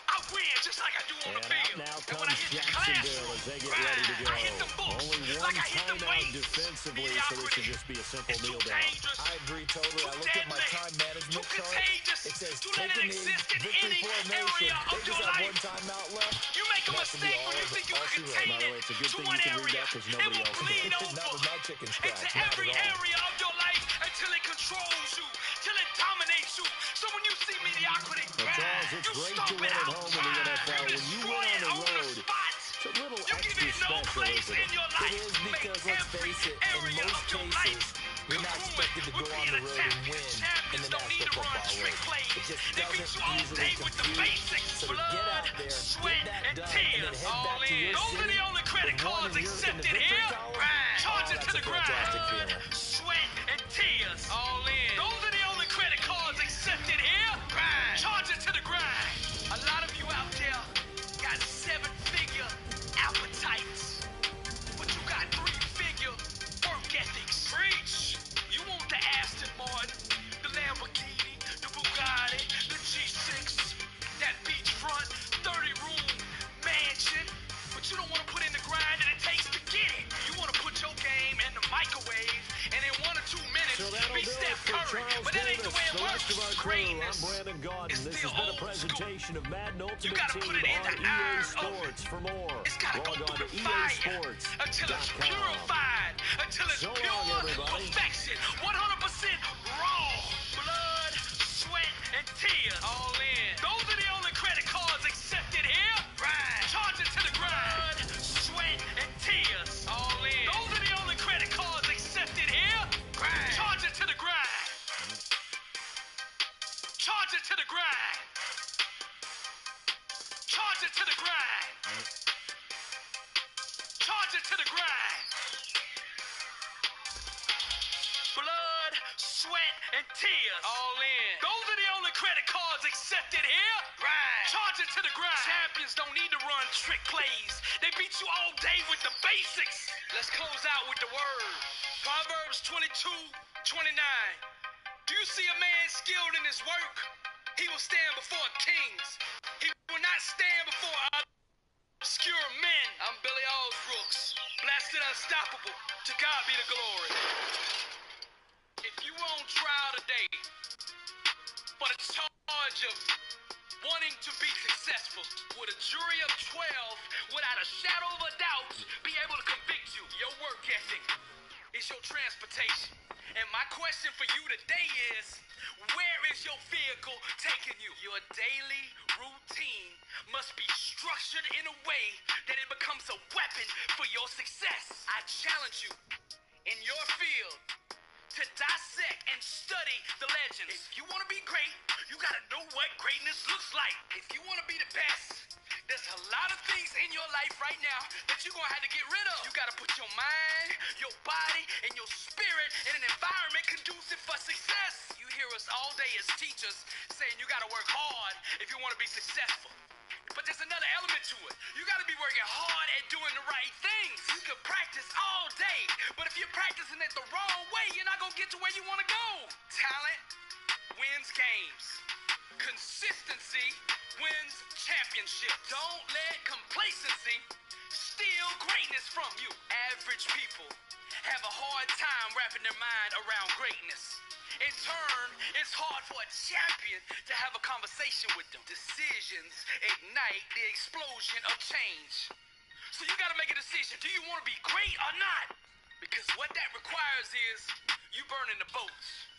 I win just like I do on the And out field. now And when I comes hit the Jacksonville classroom, as they get ready to go. I hit the books Only one like I hit the timeout weights. defensively, so this should Mediocrity just be a simple is too kneel down. dangerous, I agree totally. I too looked at my deadly, time too management chart. contagious It says to take let a it knee, exist in victory any formation. area They of just your have life. one timeout left. You make a That should be mistake all when you of- think you all can she wrote. contain By the way, it it's a good to thing one you can read area. that 'cause It nobody will else bleed does. over Not with my chicken scratch, into not every at all. area of your life until it controls you, till it dominates you. So when you see mediocrity, Well, Charles, it's you great stomp to it win at out. home in the NFL. You When you destroy win it on on the the road, spot. it's a little You give extra it no special, place isn't in it? your It life. is Make because, let's every face it, in area most of your cases, life you're not congruent expected to with go on being the a road and champion. win in Champions the don't need National to run Football trick League. plays. It just They beat doesn't you all easily day with the compute. basics. So to get Blood, out there, sweat, get that and done, tears. and then head All back to in. your Those are city the only credit with one cards in the accepted victory here. column. Charge Oh, it to that's the a fantastic grind. feeling. Sweat and tears. All in. Those are the only credit cards accepted here. Charge it to the grind. A lot of you out there got 7-figure appetites, but you got 3-figure work ethics. Preach. You want the Aston Martin, the Lamborghini, the Bugatti, the G6, that beachfront 30-room mansion, but you don't want to put in the grind that it takes to get it. You want to put your game in the microwave, and in 1 or 2 minutes, So that'll be do it Steph for Curry. Charles But that ain't Davis, the way it the works. rest of our crew. Greatness I'm Brandon Gaudin. is This still has been a old school. presentation of Madden You Ultimate gotta Team put it in the on EA iron Sports. For more, It's gotta go log on through to the fire until it's EASports.com. purified, until it's So long, pure everybody. perfection, 100% raw. Blood, sweat, and tears. All in. Those are the only credit cards accepted here. Charge it to the grind. Sweat and tears. All in. Those are the only credit cards accepted here. Charge it to the grind. Charge it to the grind. Charge it to the grind. Charge it to the grind. Blood, sweat, and tears. All in. Those are the only credit cards accepted here. Charge it to the grind. Champions don't need to run trick plays. They beat you all day with the basics. Let's close out with the word. Proverbs 22:29. Do you see a man skilled in his work? He will stand before kings. He will not stand before obscure men. I'm Billy Allsbrooks. Blessed and unstoppable. To God be the glory. If you were on trial today for the charge of wanting to be successful, would a jury of 12, without a shadow of a doubt, be able to convict you? Your work ethic is your transportation. And my question for you today is, where is your vehicle taking you? Your daily routine must be structured in a way that it becomes a weapon for your success. I challenge you in your field to dissect and study the legends. If you want to be great, you got to know what greatness looks like. If you want to be the best, there's a lot of things in your life right now that you're going to have to get rid of. You got to put your mind, your body, and your spirit in an environment conducive for success. You hear us all day as teachers saying you got to work hard if you want to be successful. But there's another element to it. You got to be working hard at doing the right things. You can practice all day, but if you're practicing it the wrong way, you're not going to get to where you want to go. Talent wins games. Consistency wins championships. Don't let complacency steal greatness from you. Average people have a hard time wrapping their mind around greatness. In turn, it's hard for a champion to have a conversation with them. Decisions ignite the explosion of change. So you gotta make a decision. Do you want to be great or not? Because what that requires is you burning the boats.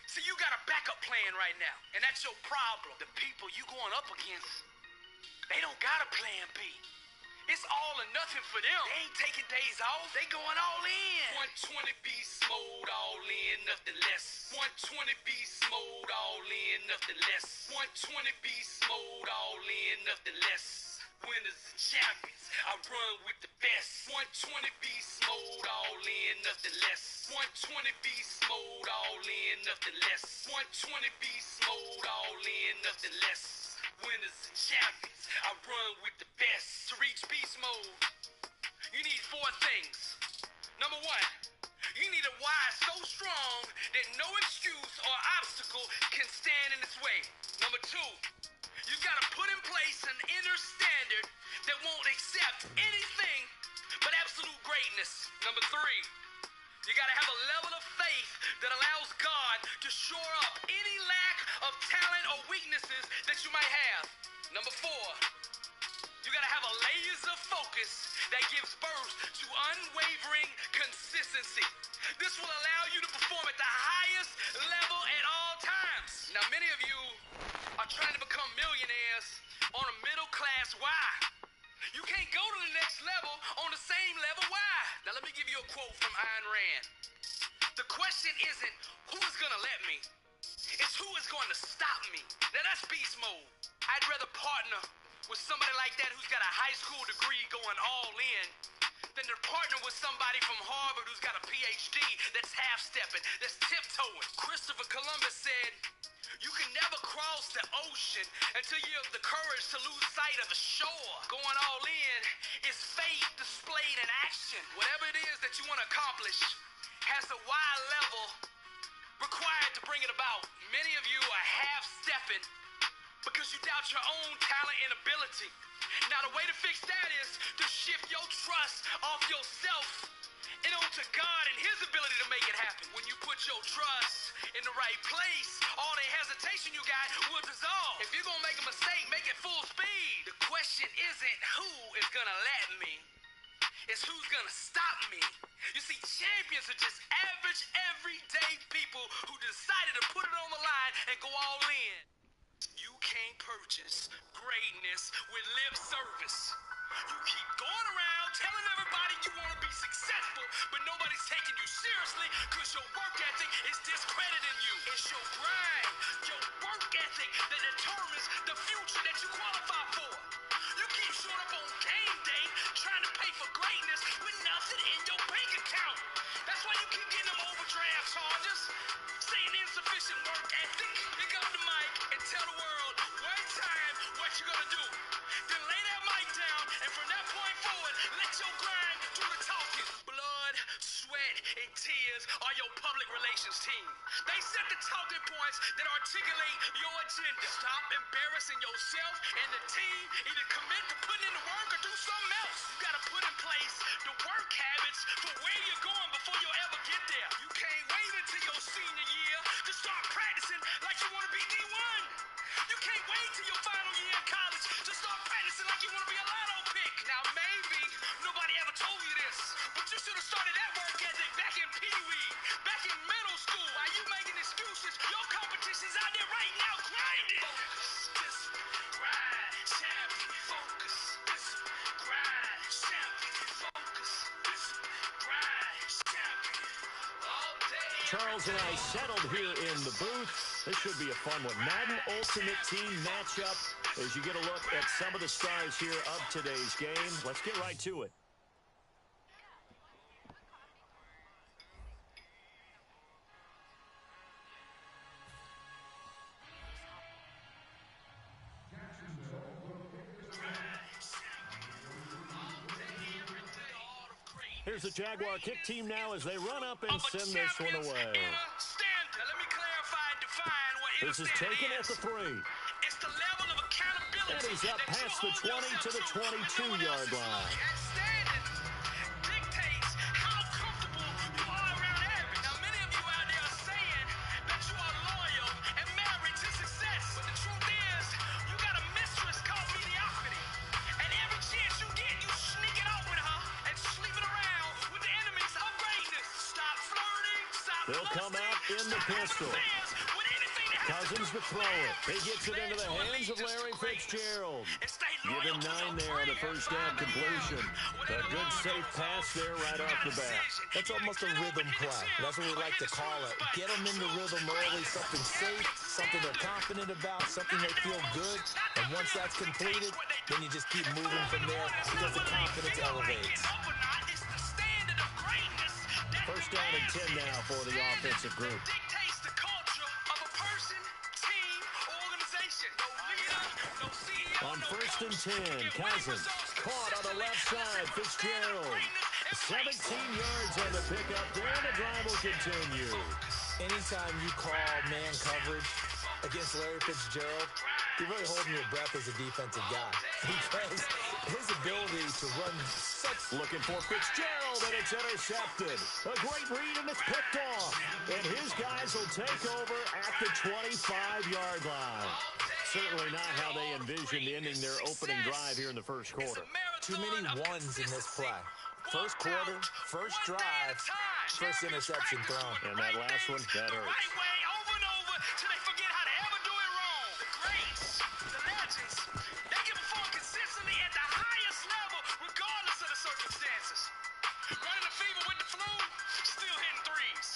So you got a backup plan right now, and that's your problem. The people you going up against, they don't got a plan B. It's all or nothing for them. They ain't taking days off. They going all in. 120 beast mode, all in, nothing less. 120 beast mode, all in, nothing less. 120 beast mode, all in, nothing less. Winners and champions, I run with the best. 120 beast mode, all in, nothing less. 120 beast mode, all in, nothing less. 120 beast mode, all in, nothing less. Winners and champions, I run with the best. To reach beast mode, you need 4 things. Number 1, you need a why so strong that no excuse or obstacle can stand in its way. Number 2, you gotta put in place an inner standard that won't accept anything but absolute greatness. Number 3, you gotta have a level of faith that allows God to shore up any lack of talent or weaknesses that you might have. Number 4, you gotta have a laser focus that gives birth to unwavering consistency. This will allow you to perform at the highest level at all times. Now, many of you are trying to become millionaires on a middle class why. You can't go to the next level on the same level why. Now, let me give you a quote from Ayn Rand. The question isn't who's gonna let me, it's who is going to stop me. Now, that's beast mode. I'd rather partner with somebody like that who's got a high school degree going all in than to partner with somebody from Harvard who's got a PhD that's half-stepping, that's tiptoeing. Christopher Columbus said, you can never cross the ocean until you have the courage to lose sight of the shore. Going all in is faith displayed in action. Whatever it is that you want to accomplish has a wide level required to bring it about. Many of you are half-stepping because you doubt your own talent and ability. Now, the way to fix that is to shift your trust off yourself and onto God and His ability to make it happen. When you put your trust in the right place, all the hesitation you got will dissolve. If you're gonna make a mistake, make it full speed. The question isn't who is gonna let me, it's who's gonna stop me. You see, champions are just average, everyday people who decided to put it on the line and go all in. You can't purchase greatness with lip service. You keep going around telling everybody you want to be successful, but nobody's taking you seriously because your work ethic is discrediting you. It's your grind, your work ethic that determines the future that you qualify for. You keep showing up on game day trying to pay for greatness with nothing in your bank account. That's why you keep getting them overdraft charges, saying insufficient work ethic. Pick up the mic and tell the world one time what you're gonna do. Then lay that mic down, and from that point forward, let your grind do the talking. Blood, sweat, and tears are your public relations team. They set the talking points that articulate your agenda. Stop embarrassing yourself and the team. Either commit to putting in the work or do something else. You gotta put in place the work habits for where you're going before you'll ever get there. You can't wait until your senior year to start practicing like you want to be D1. You can't wait till your final year in college to start practicing like you want to be a lotto pick. Now, maybe nobody ever told you this, but you should have started that work ethic back in Pee Wee, back in middle mistress. Your competition's out there right now grinding. Grind, champion, focus, grind, champion, focus, grind, champion. Charles and I settled here in the booth. This should be a fun one. Madden Ultimate Team matchup as you get a look at some of the stars here of today's game. Let's get right to it. Here's the Jaguar kick team now as they run up and send this one away. This is taken at the 3. It's the level of accountability. And he's up past the 20 to the 22-yard line. Dictates how comfortable you are around average. Now, many of you out there are saying that you are loyal and married to success. But the truth is, you got a mistress called mediocrity. And every chance you get, you sneak it out with her and sleeping around with the enemies of greatness. Stop flirting. Stop. They'll come out in the pistol. Cousins to throw it. He gets it into the hands of Larry Fitzgerald. Give him 9 there on the first down completion. A good safe pass there right off the bat. That's almost a rhythm play. That's what we like to call it. Get them into rhythm early, something safe, something they're confident about, something they feel good. And once that's completed, then you just keep moving from there because the confidence elevates. First down and 10 now for the offensive group. On first and 10, Cousins caught on the left side. Fitzgerald, 17 yards on the pickup there, and the drive will continue. Anytime you call man coverage against Larry Fitzgerald, you're really holding your breath as a defensive guy because his ability to run such... Looking for Fitzgerald, and it's intercepted. A great read, and it's picked off. And his guys will take over at the 25-yard line. Certainly not how they envisioned ending their opening drive here in the first quarter. Too many ones in this play. First quarter, first drive, first interception thrown. And that last one, that hurts. Right way, over and over, till they forget how to ever do it wrong. The greats, the legends, they give a fuck consistently at the highest level, regardless of the circumstances. Running the fever with the flu, still hitting threes.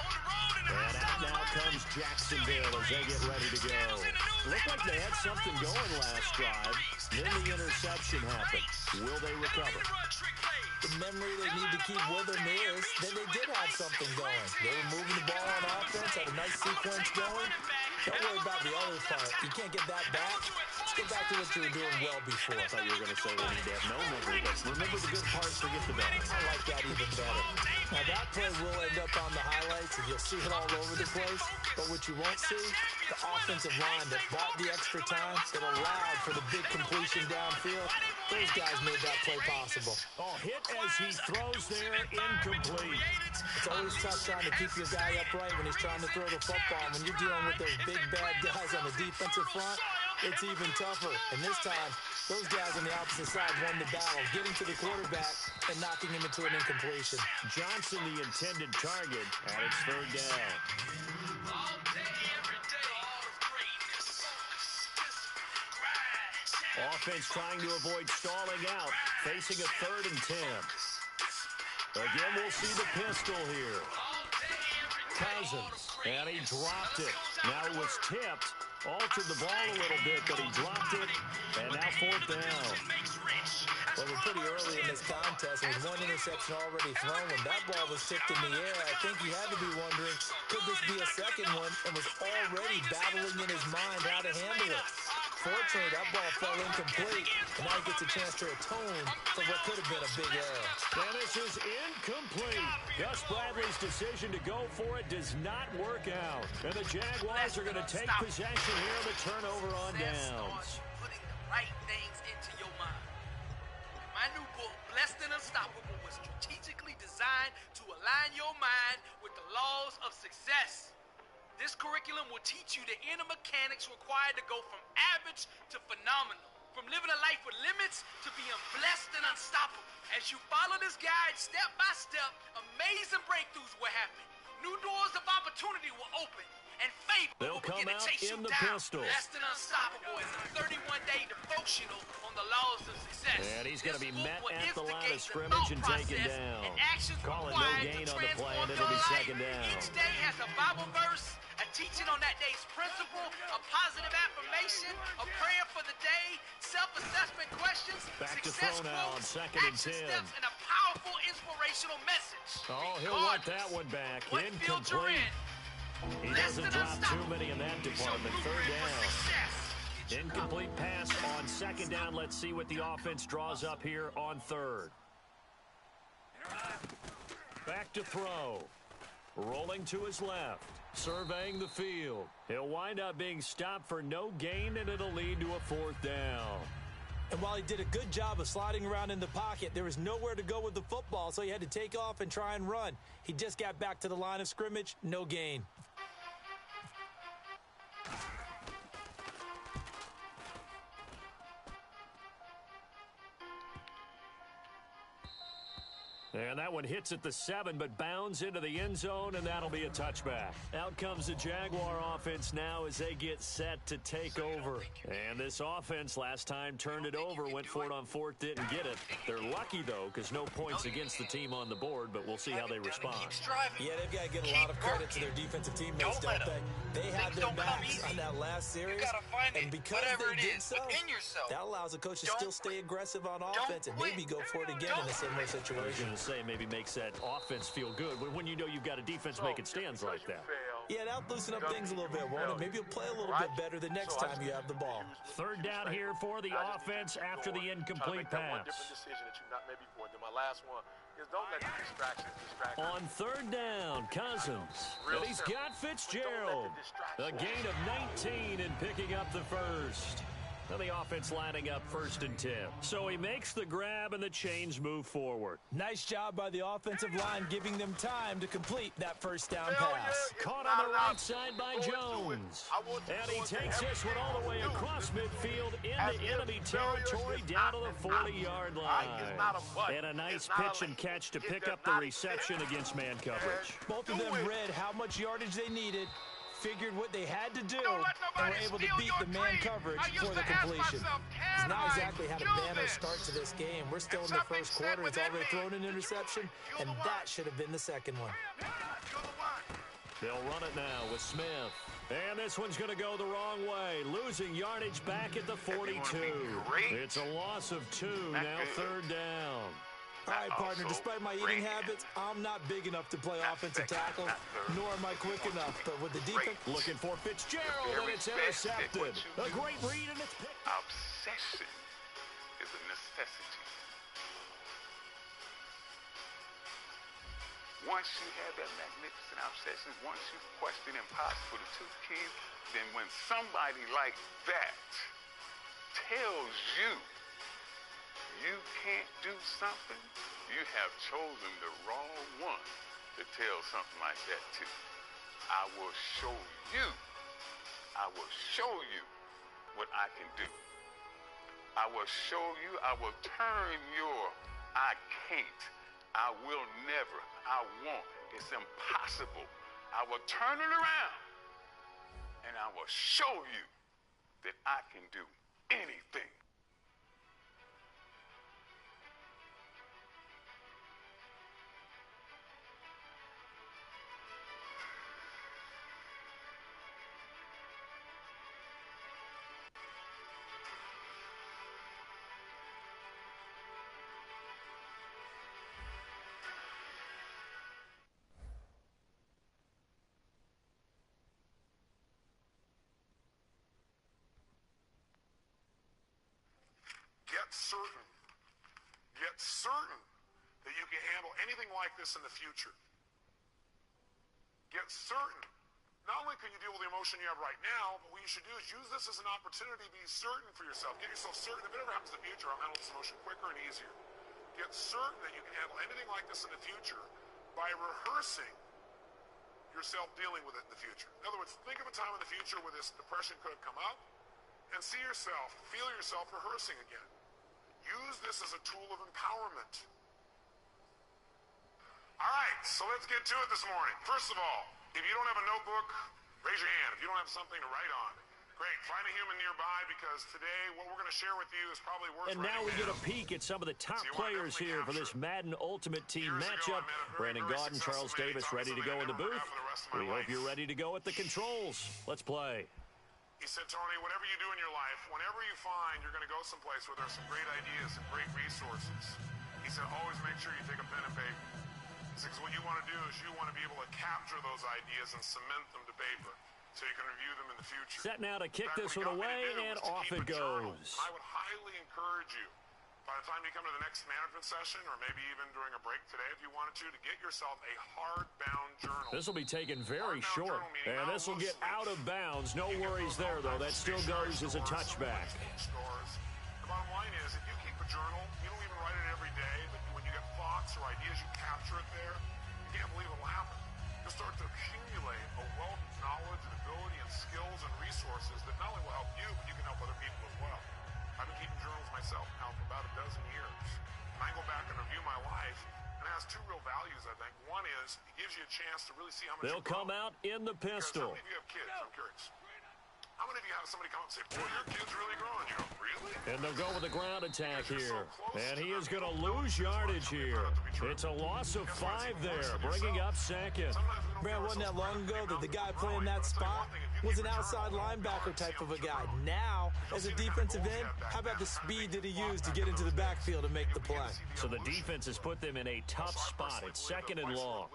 On the road in the And out now comes Jacksonville as they get ready to go. Looked like they had something going last drive. Then the interception happened. Will they recover? The memory they need to keep with them is that they did have something going. They were moving the ball on offense, had a nice sequence going. Don't worry about the other part. You can't get that back. Let's go back to what you were doing well before. I thought you were going to say we need to have no memory, but remember the good parts, forget the bad. I like that even better. Now that play will end up on the highlights, and you'll see it all over the place. But what you won't see, the offensive line that bought the extra time, that allowed for the big completion downfield, those guys made that play possible. Oh, hit as he throws there, incomplete. It's always tough trying to keep your guy upright when he's trying to throw the football. When you're dealing with those big, bad guys on the defensive front, it's even tougher. And this time, those guys on the opposite side won the battle, getting to the quarterback and knocking him into an incompletion. Johnson, the intended target, at its third down. Offense trying to avoid stalling out, facing a 3rd and 10. Again, we'll see the pistol here. Cousins, and he dropped it. Now it was tipped, altered the ball a little bit, but he dropped it, and now 4th down. Well, we're pretty early in this contest, and with one interception already thrown, when that ball was tipped in the air, I think he had to be wondering, could this be a second one, and was already battling in his mind how to handle it. Fortunately, that ball fell incomplete, and now he gets a chance to atone for what could have been a big error. And this is incomplete. Gus Bradley's decision to go for it does not work out. And the Jaguars are going to take possession here on the turnover on downs. Putting the right things into your mind. My new book, Blessed and Unstoppable, was strategically designed to align your mind with the laws of success. This curriculum will teach you the inner mechanics required to go from average to phenomenal. From living a life with limits to being blessed and unstoppable. As you follow this guide step by step, amazing breakthroughs will happen. New doors of opportunity will open. and favor They'll come begin to out chase you in the down. pistol. Less than unstoppable is a 31-day devotional on the laws of success. And he's going to be This met book will at the line of instigate scrimmage and thought taken process down. and actions Calling no required gain to on the play, and transform it'll your be life. second down. Each day has a Bible verse, a teaching on that day's principle, a positive affirmation, a prayer for the day, self-assessment questions, Back to success throw now on quotes, 2nd and action 10. steps, and a powerful inspirational message. Oh, he'll want that one back. What field you're Incomplete. in, He doesn't drop too many in that department. Third down. Incomplete pass on 2nd down. Let's see what the offense draws up here on 3rd. Back to throw. Rolling to his left. Surveying the field. He'll wind up being stopped for no gain, and it'll lead to a 4th down. And while he did a good job of sliding around in the pocket, there was nowhere to go with the football, so he had to take off and try and run. He just got back to the line of scrimmage, no gain. And that one hits at the 7, but bounds into the end zone, and that'll be a touchback. Out comes the Jaguar offense now as they get set to take over. And this offense last time turned it over, went for it on 4th, didn't get it. They're lucky, though, because no points against the team on the board, but we'll see how they respond. Yeah, they've got to give a lot of credit to their defensive teammates, don't they? They had their backs on that last series, and because they did so, that allows the coach to still stay aggressive on offense and maybe go for it again in a similar situation. Say maybe makes that offense feel good when you know you've got a defense making stands like that. Yeah, that'll loosen up things a little bit, won't it? Maybe you'll play a little bit better the next time you have the ball. 3rd down here for the offense after the incomplete pass. On 3rd down, Cousins. And he's got Fitzgerald. A gain of 19 and picking up the 1st. And the offense lining up 1st and 10. So he makes the grab and the chains move forward. Nice job by the offensive line giving them time to complete that 1st down pass. Caught on the right side by Jones. And he takes this one all the way across midfield into enemy territory down to the 40-yard line. And a nice pitch and catch to pick up the reception against man coverage. Both of them read how much yardage they needed, figured what they had to do, and were able to beat the man coverage for the completion. He's not exactly had a banner start to this game. We're still in the 1st quarter. He's already thrown an interception, and that should have been the 2nd one. They'll run it now with Smith. And this one's going to go the wrong way. Losing yardage back at the 42. It's a loss of 2, now 3rd down. All right, partner, despite my eating habits, I'm not big enough to play offensive tackle, nor am I quick enough. But with the defense... Looking for Fitzgerald, and it's intercepted. A great read, and it's picked. Obsession is a necessity. Once you have that magnificent obsession, once you question impossible to two kids, then when somebody like that tells you you can't do something, you have chosen the wrong one to tell something like that to. I will show you what I can do. I will show you, I will turn your I can't, I will never, I won't, it's impossible. I will turn it around and I will show you that I can do anything. Get certain that you can handle anything like this in the future. Get certain. Not only can you deal with the emotion you have right now, but what you should do is use this as an opportunity to be certain for yourself. Get yourself certain. If it ever happens in the future, I'll handle this emotion quicker and easier. Get certain that you can handle anything like this in the future by rehearsing yourself dealing with it in the future. In other words, think of a time in the future where this depression could have come up and see yourself, feel yourself rehearsing again. Use this as a tool of empowerment. All right, so let's get to it this morning. First of all, if you don't have a notebook, Raise your hand if you don't have something to write on. Great. Find a human nearby, because today what we're going to share with you is probably worth And now we get a peek at some of the top players here for this Madden Ultimate Team matchup. Brandon Gaudin, Charles Davis ready to go in the booth. We hope you're ready to go at the controls. Let's play. He said, Tony, whatever you do in your life, whenever you find you're going to go someplace where there's some great ideas and great resources, he said, always make sure you take a pen and paper. He said, because what you want to do is you want to be able to capture those ideas and cement them to paper so you can review them in the future. Set now to kick this one away, and off it goes. I would highly encourage you, by the time you come to the next management session, or maybe even during a break today if you wanted to get yourself a hardbound journal. This will be taken very short, and this will get out of bounds. No worries there, though. That still goes as a touchback. The bottom line is, if you keep a journal, you don't even write it every day, but when you get thoughts or ideas, you capture it there. You can't believe it will happen. You'll start to accumulate a wealth of knowledge and ability and skills and resources that not only will help you, but you can help other people as well. I've been keeping journals myself now for about a dozen years. And I go back and review my life, and it has two real values, I think. One is it gives you a chance to really see how much they'll come out in the pistol. How many of you have kids? I'm curious. How many of you have somebody come up and say, boy, your kid's really growing? You go, really? And they'll go with the ground attack here. And he is going to lose yardage here. It's a loss of 5 there, bringing up second. Man, wasn't that long ago that the guy playing that spot was an outside linebacker type of a guy. Now, as a defensive end, how about the speed that he used to get into the backfield and make the play? So the defense has put them in a tough spot. It's second and long.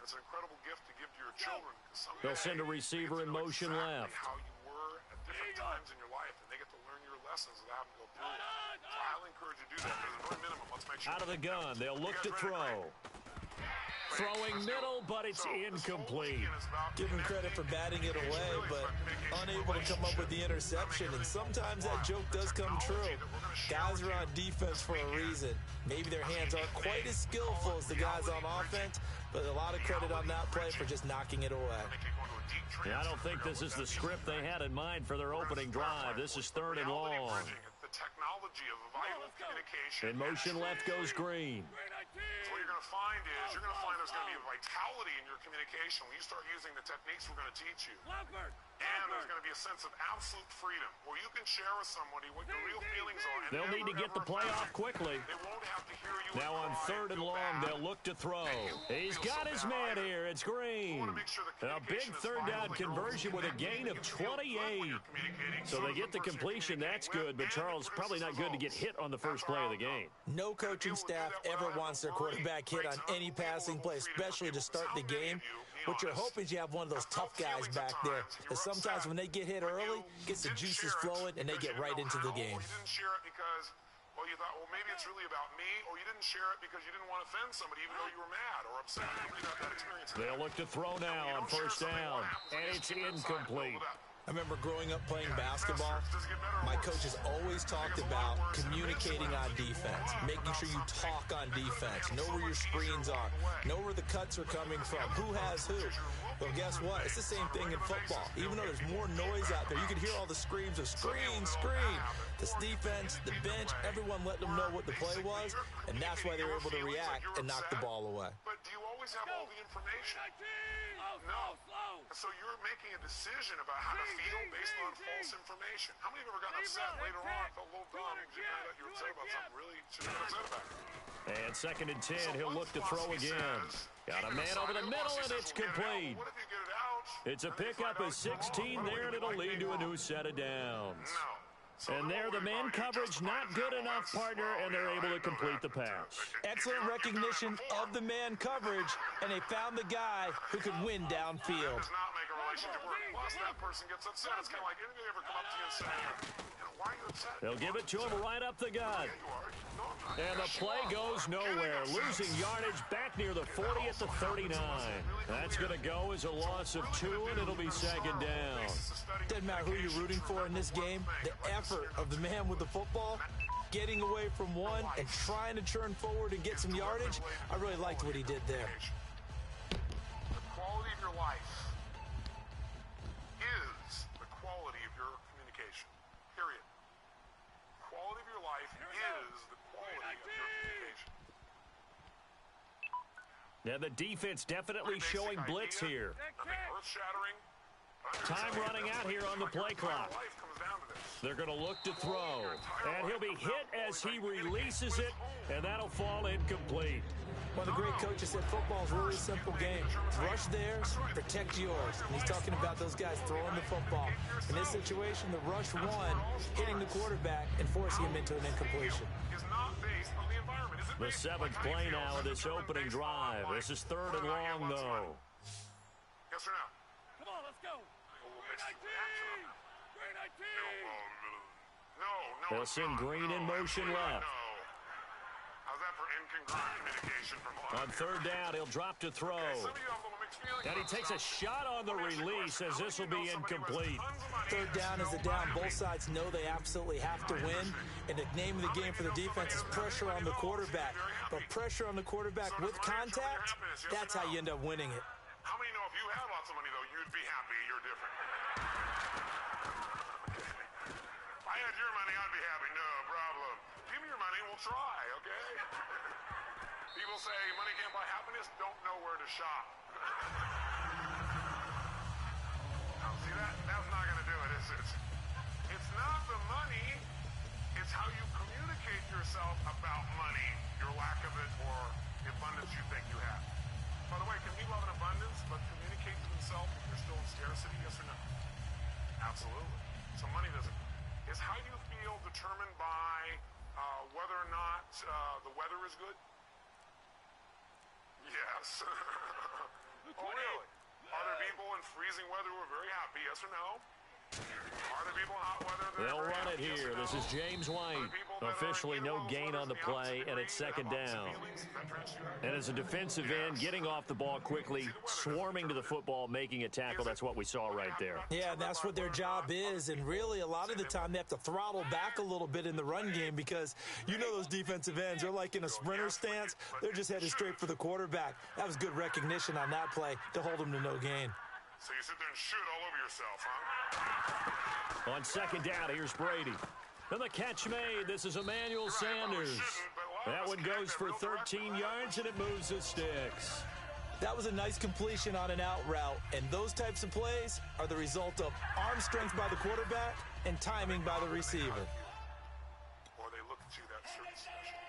It's an incredible gift to give to your children. They'll send a receiver in motion left. How you were at different times in your life, and they get to learn your lessons without having to go through it. So I highly encourage you to do that. But at a minimum, let's make sure. Out of the gun, they'll look to throw. Throwing middle, but it's incomplete. Give him credit for batting it away, but unable to come up with the interception. And sometimes that joke does come true. Guys are on defense for a reason. Maybe their hands aren't quite as skillful as the guys on offense, but a lot of credit on that play for just knocking it away. Yeah, I don't think this is the script they had in mind for their opening drive. This is third and long. The technology of vital communication. In motion left goes Green. So what you're going to find is there's going to be a vitality in your communication when you start using the techniques we're going to teach you. And there's going to be a sense of absolute freedom where you can share with somebody what your real feelings are. And they'll need to get the play off quickly. They won't have to hear you. Now on third and long, they'll look to throw. He's got his man here. It's Green. A big third down conversion with a gain of 28. So they get the completion. That's good, but Charles, probably not good to get hit on the first play of the game. No coaching staff ever wants their quarterback hit on any passing play, especially to start the game. What you're hoping is you have one of those tough guys back there. Because sometimes when they get hit early, gets the juices flowing, and they get right into the game. You didn't share it because, well, you thought, well, maybe it's really about me, or you didn't share it because you didn't want to offend somebody, even though you were mad or upset. That experience. They'll look to throw now on first down, and it's incomplete. I remember growing up playing basketball, my coaches always talked about communicating on defense, making sure you talk on defense, know where your screens are, know where the cuts are coming from, who has who. But guess what? It's the same thing in football. Even though there's more noise out there, you can hear all the screams of screen, screen. This defense, the bench, everyone let them know what the play was, and that's why they were able to react and knock the ball away. But do you always have all the information? No. So you're making a decision about how to feel based on false information. How many of you ever gotten upset later on, felt a little dumb, you were upset about something really you shouldn't have been upset about? And second and 10, he'll look to throw again. Got a man over the middle, and it's complete. It's a pickup of 16 there, and it'll lead to a new set of downs. And there, the man coverage not good enough, partner, and they're able to complete the pass. Excellent recognition of the man coverage, and they found the guy who could win downfield. Does not make a relationship work. Plus, that person gets upset. It's kind of like anybody ever come up to you and say, why are you upset? They'll give it to him right up the gut. And the play goes nowhere. Losing yardage back near the 40 at the 39. That's going to go as a loss of 2, and it'll be second down. Doesn't matter who you're rooting for in this game. The effort of the man with the football, getting away from one and trying to turn forward and get some yardage, I really liked what he did there. The quality of your life is the quality of your communication. Period. Quality of your life is the quality of your communication. Yeah, the defense definitely showing blitz here. Nothing earth-shattering. Time running out here on the play clock. They're going to look to throw, and he'll be hit as he releases it, and that'll fall incomplete. One of the great coaches said football is a really simple game. Rush theirs, protect yours. And he's talking about those guys throwing the football. In this situation, the rush one, hitting the quarterback and forcing him into an incompletion. The 7th play now of this opening drive. This is 3rd and long, though. Yes or no? Come on, let's go. No. They'll send Green in motion left. How's that for incongruent communication from On 3rd down, he'll drop to throw. And he takes a shot on the release as this will be incomplete. 3rd down is the down. Both sides know they absolutely have to win. And the name of the game for the defense is pressure on the quarterback. But pressure on the quarterback with contact, that's how you end up winning it. How many know if you had lots of money, though, you'd be happy? You're different. If I had your money, I'd be happy. No problem. Give me your money, we'll try, okay? People say money can't buy happiness, don't know where to shop. Now, see that? That's not going to do it, is it? It's not the money, it's how you communicate yourself about money, your lack of it, or the abundance you think you have. By the way, can people have an abundance but communicate to themselves if you're still in scarcity, yes or no? Absolutely. So money doesn't. Is how you feel determined by whether or not the weather is good? Yes. Oh, really? Are there people in freezing weather who are very happy, yes or no? Are there people in hot weather that They'll are very run it happy, yes here. or no? This is James White. Officially no gain on the play, and it's 2nd down. And as a defensive end, getting off the ball quickly, swarming to the football, making a tackle, that's what we saw right there. Yeah, that's what their job is. And really, a lot of the time, they have to throttle back a little bit in the run game because you know those defensive ends, they're like in a sprinter stance. They're just headed straight for the quarterback. That was good recognition on that play to hold him to no gain. So you sit there and shoot all over yourself, huh? On 2nd down, here's Brady. And the catch made. This is Emmanuel Sanders. That one goes for 13 yards, and it moves the sticks. That was a nice completion on an out route, and those types of plays are the result of arm strength by the quarterback and timing by the receiver. Or they look to that certain special.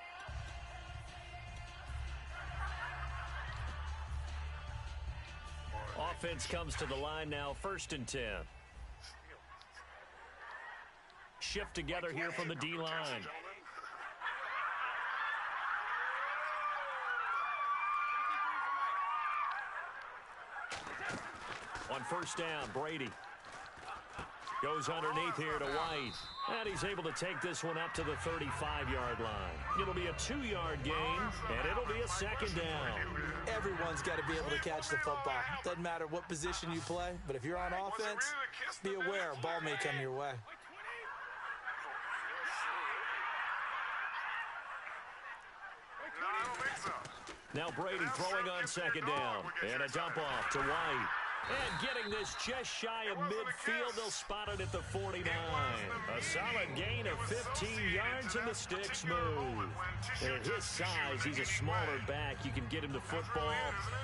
Offense comes to the line now, 1st and 10. Shift together here from the D-line. On 1st down, Brady goes underneath here to White. And he's able to take this one up to the 35-yard line. It'll be a 2-yard gain, and it'll be a 2nd down. Everyone's got to be able to catch the football. Doesn't matter what position you play, but if you're on offense, be aware a ball may come your way. No, I don't think so. Now Brady throwing on 2nd down. And a dump off to White. And getting this just shy of midfield, they'll spot it at the 49. A solid gain of 15 yards, and the sticks move. And at his size, he's a smaller back. You can get him to football.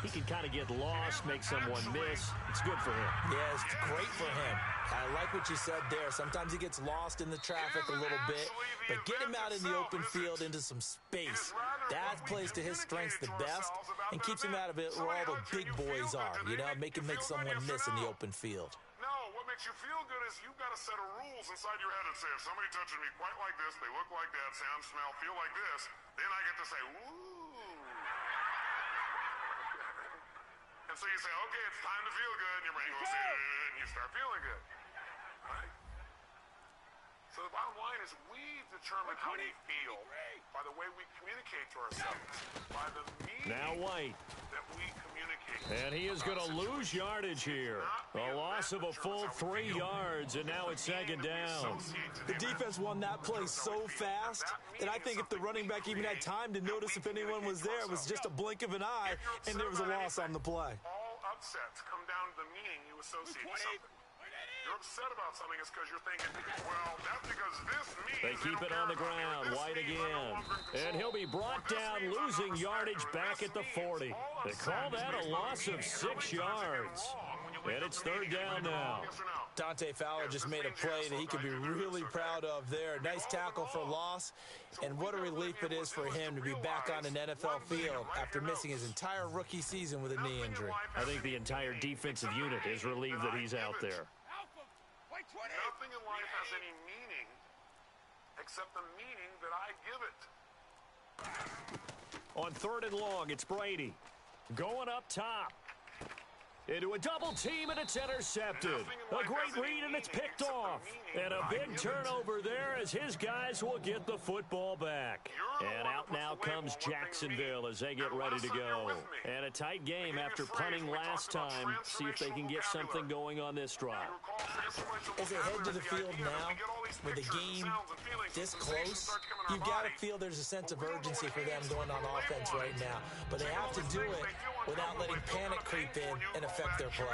He can kind of get lost, make someone miss. It's good for him. Yeah, it's great for him. I like what you said there. Sometimes he gets lost in the traffic a little bit, but get him out in the open field into some space. That plays to his strengths the best and keeps him out of it where all the big boys are, you know, make him make someone miss in the open field. No, what makes you feel good is you've got a set of rules inside your head that say, if somebody touches me quite like this, they look like that, sound, smell, feel like this, then I get to say, ooh. And so you say, okay, it's time to feel good, and your brain goes, and you start feeling good. Right? So the bottom line is we determine how we feel by the way we communicate to ourselves, by the meaning Now White. that we communicate. And he is going to lose yardage here. A loss of a full 3 yards, and now it's 2nd down. The defense won that play so fast that I think if the running back even had time to notice if anyone was there, it was just a blink of an eye, and there was a loss on the play. All upsets come down to the meaning you associate with something. You're upset about something, it's because you're thinking, well, that's because this means They keep it on the ground. White again. And he'll be brought down, losing yardage back at the 40. They call that a loss of 6 yards. When you And it's third down now. Dante Fowler just made a play that he could be really proud of there. Nice tackle for loss, and what a relief it is for him to be back on an NFL field after missing his entire rookie season with a knee injury. I think the entire defensive unit is relieved that he's out there. Nothing in life has any meaning except the meaning that I give it. On third and long, it's Brady. Going up top. Into a double team, and it's intercepted. A great read, and it's picked off. And a big turnover there as his guys will get the football back. And out now comes Jacksonville as they get ready to go. And a tight game after punting last time. See if they can get something going on this drive. As they head to the field now, with the game this close, you've got to feel there's a sense of urgency for them going on offense right now. But they have to do it without letting panic creep in and affect their play.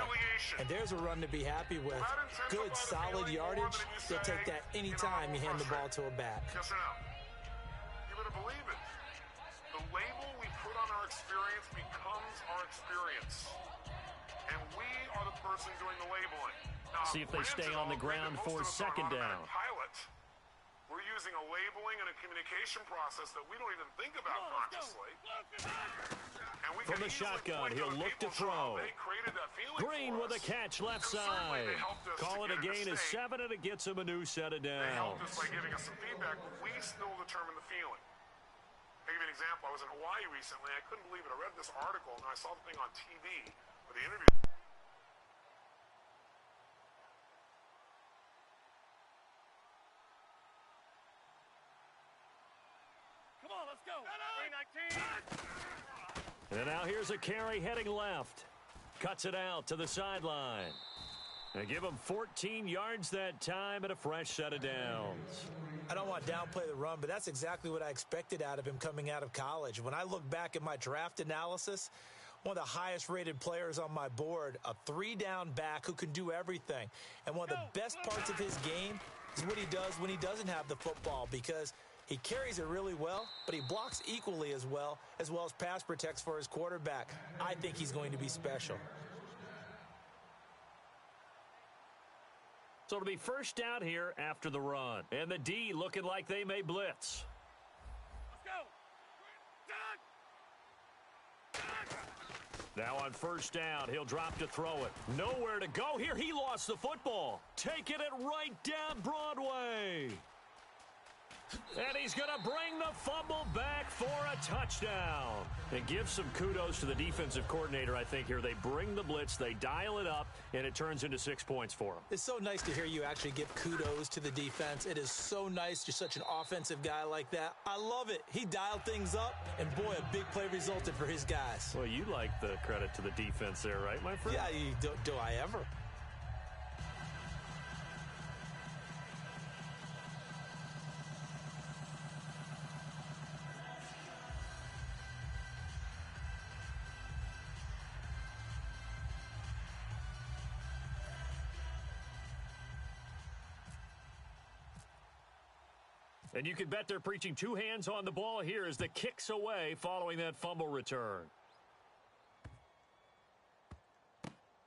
And there's a run to be happy with. Good, solid yardage. You'll take that any time you hand the ball to a back. Yes or no? You better believe it. The label we put on our experience becomes our experience. And we are the person doing the labeling. Now, see if they stay on the ground for second down. Pilot, we're using a labeling and a communication process that we don't even think about consciously. And we from the shotgun, he'll look to throw. Green with a catch left side. Call it a gain of 7, and it gets him a new set of downs. They helped us by giving us some feedback, but we still determine the feeling. I'll give you an example. I was in Hawaii recently. I couldn't believe it. I read this article, and I saw the thing on TV with the interview. Come on, let's go. 319. And now here's a carry heading left. Cuts it out to the sideline. They give him 14 yards that time and a fresh set of downs. I don't want to downplay the run, but that's exactly what I expected out of him coming out of college. When I look back at my draft analysis, one of the highest-rated players on my board, a 3-down back who can do everything. And one of the best parts of his game is what he does when he doesn't have the football, because he carries it really well, but he blocks equally as well as pass protects for his quarterback. I think he's going to be special. So it'll be first down here after the run. And the D looking like they may blitz. Let's go. Now on first down, he'll drop to throw it. Nowhere to go here. He lost the football. Taking it right down Broadway. And he's going to bring the fumble back for a touchdown. And give some kudos to the defensive coordinator, I think, here. They bring the blitz, they dial it up, and it turns into 6 points for them. It's so nice to hear you actually give kudos to the defense. It is so nice. You're such an offensive guy like that. I love it. He dialed things up, and boy, a big play resulted for his guys. Well, you like the credit to the defense there, right, my friend? Yeah, do I ever? And you can bet they're preaching two hands on the ball here as the kick's away following that fumble return.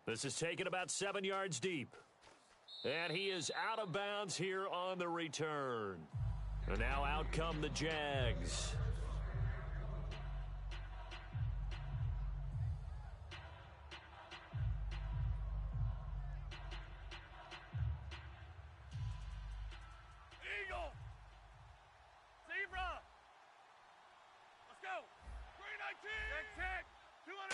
This is taken about 7 yards deep. And he is out of bounds here on the return. And now out come the Jags. Eagle. Zebra. Let's go. 319. 200.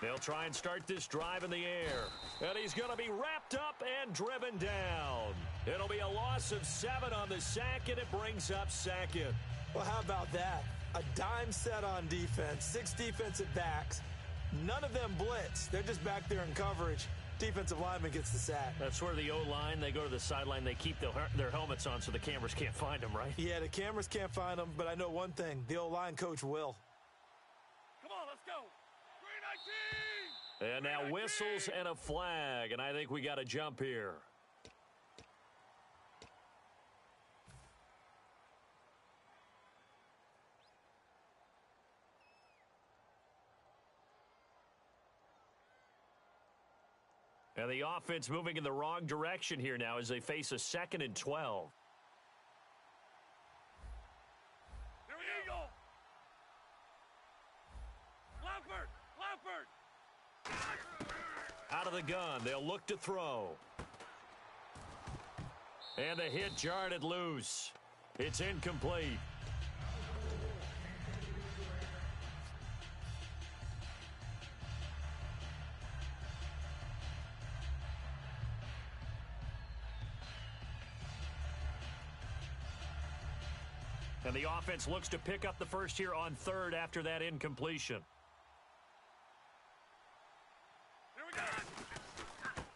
They'll try and start this drive in the air. And he's going to be wrapped up and driven down. It'll be a loss of 7 on the sack, and it brings up second. Well, how about that? A dime set on defense, 6 defensive backs. None of them blitz. They're just back there in coverage. Defensive lineman gets the sack. That's where the O-line, they go to the sideline, they keep their helmets on so the cameras can't find them, right? Yeah, the cameras can't find them, but I know one thing. The O-line coach will. Come on, let's go. 319. And now whistles and a flag, and I think we got a jump here. And the offense moving in the wrong direction here now as they face a 2nd and 12. Here we go. Leopard. Out of the gun, they'll look to throw. And the hit jarred it loose. It's incomplete. And the offense looks to pick up the first here on 3rd after that incompletion.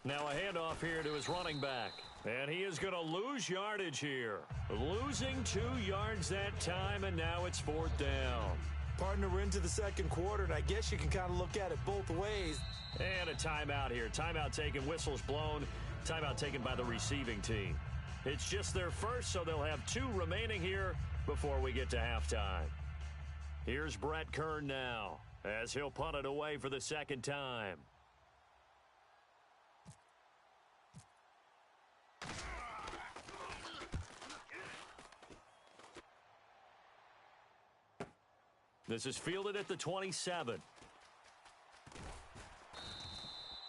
Now a handoff here to his running back. And he is going to lose yardage here. Losing 2 yards that time, and now it's 4th down. Partner, we're into the 2nd quarter, and I guess you can kind of look at it both ways. And a timeout here. Timeout taken, whistles blown. Timeout taken by the receiving team. It's just their first, so they'll have 2 remaining here before we get to halftime. Here's Brett Kern now as he'll punt it away for the 2nd time. This is fielded at the 27.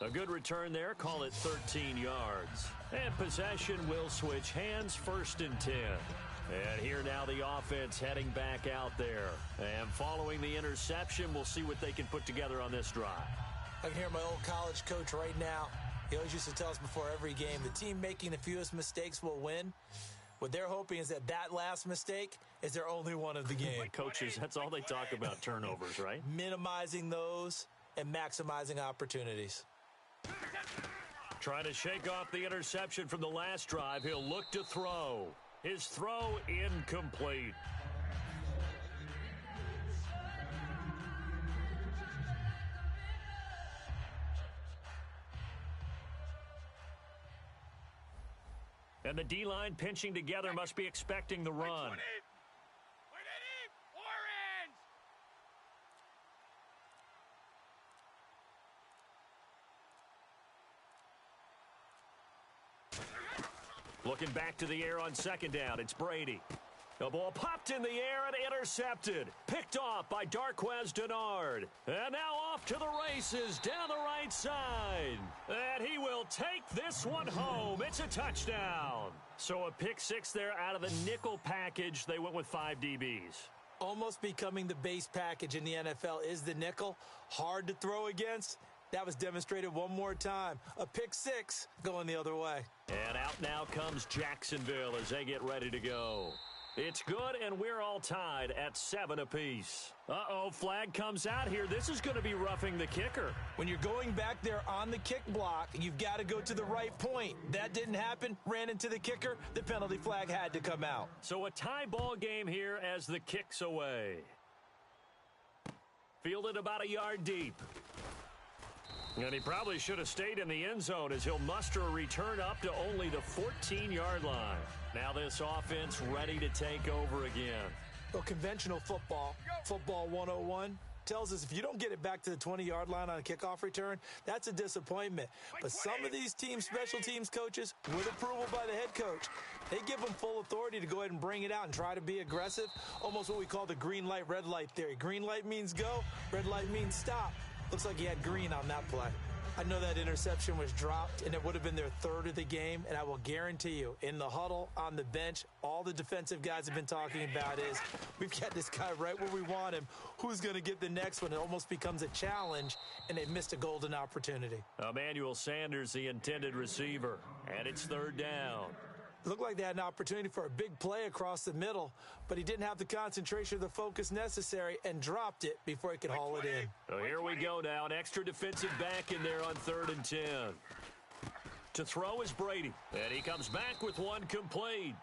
A good return there. Call it 13 yards. And possession will switch hands, 1st and 10. And here now the offense heading back out there. And following the interception, we'll see what they can put together on this drive. I can hear my old college coach right now. He always used to tell us before every game, the team making the fewest mistakes will win. What they're hoping is that last mistake is their only one of the game. Coaches, that's all they talk about, turnovers, right? Minimizing those and maximizing opportunities. Trying to shake off the interception from the last drive. He'll look to throw. His throw incomplete. And the D-line pinching together must be expecting the run. Looking back to the air on 2nd down. It's Brady. The ball popped in the air and intercepted. Picked off by Darquez Denard. And now off to the races down the right side. And he will take this one home. It's a touchdown. So a pick 6 there out of the nickel package. They went with 5 DBs. Almost becoming the base package in the NFL is the nickel. Hard to throw against. That was demonstrated one more time. A pick 6 going the other way. And out now comes Jacksonville as they get ready to go. It's good, and we're all tied at 7 apiece. Uh-oh, flag comes out here. This is going to be roughing the kicker. When you're going back there on the kick block, you've got to go to the right point. That didn't happen. Ran into the kicker. The penalty flag had to come out. So a tie ball game here as the kick's away. Fielded about a yard deep. And he probably should have stayed in the end zone as he'll muster a return up to only the 14-yard line. Now this offense ready to take over again. Well, conventional football 101, tells us if you don't get it back to the 20-yard line on a kickoff return, that's a disappointment. But some of these teams, special teams coaches, with approval by the head coach, they give them full authority to go ahead and bring it out and try to be aggressive, almost what we call the green light, red light theory. Green light means go, red light means stop. Looks like he had green on that play. I know that interception was dropped, and it would have been their 3rd of the game, and I will guarantee you, in the huddle, on the bench, all the defensive guys have been talking about is, we've got this guy right where we want him. Who's going to get the next one? It almost becomes a challenge, and they missed a golden opportunity. Emmanuel Sanders, the intended receiver, and it's 3rd down. It looked like they had an opportunity for a big play across the middle, but he didn't have the concentration or the focus necessary and dropped it before he could haul it in. So here we go now. An extra defensive back in there on 3rd and 10. To throw is Brady, and he comes back with one complete.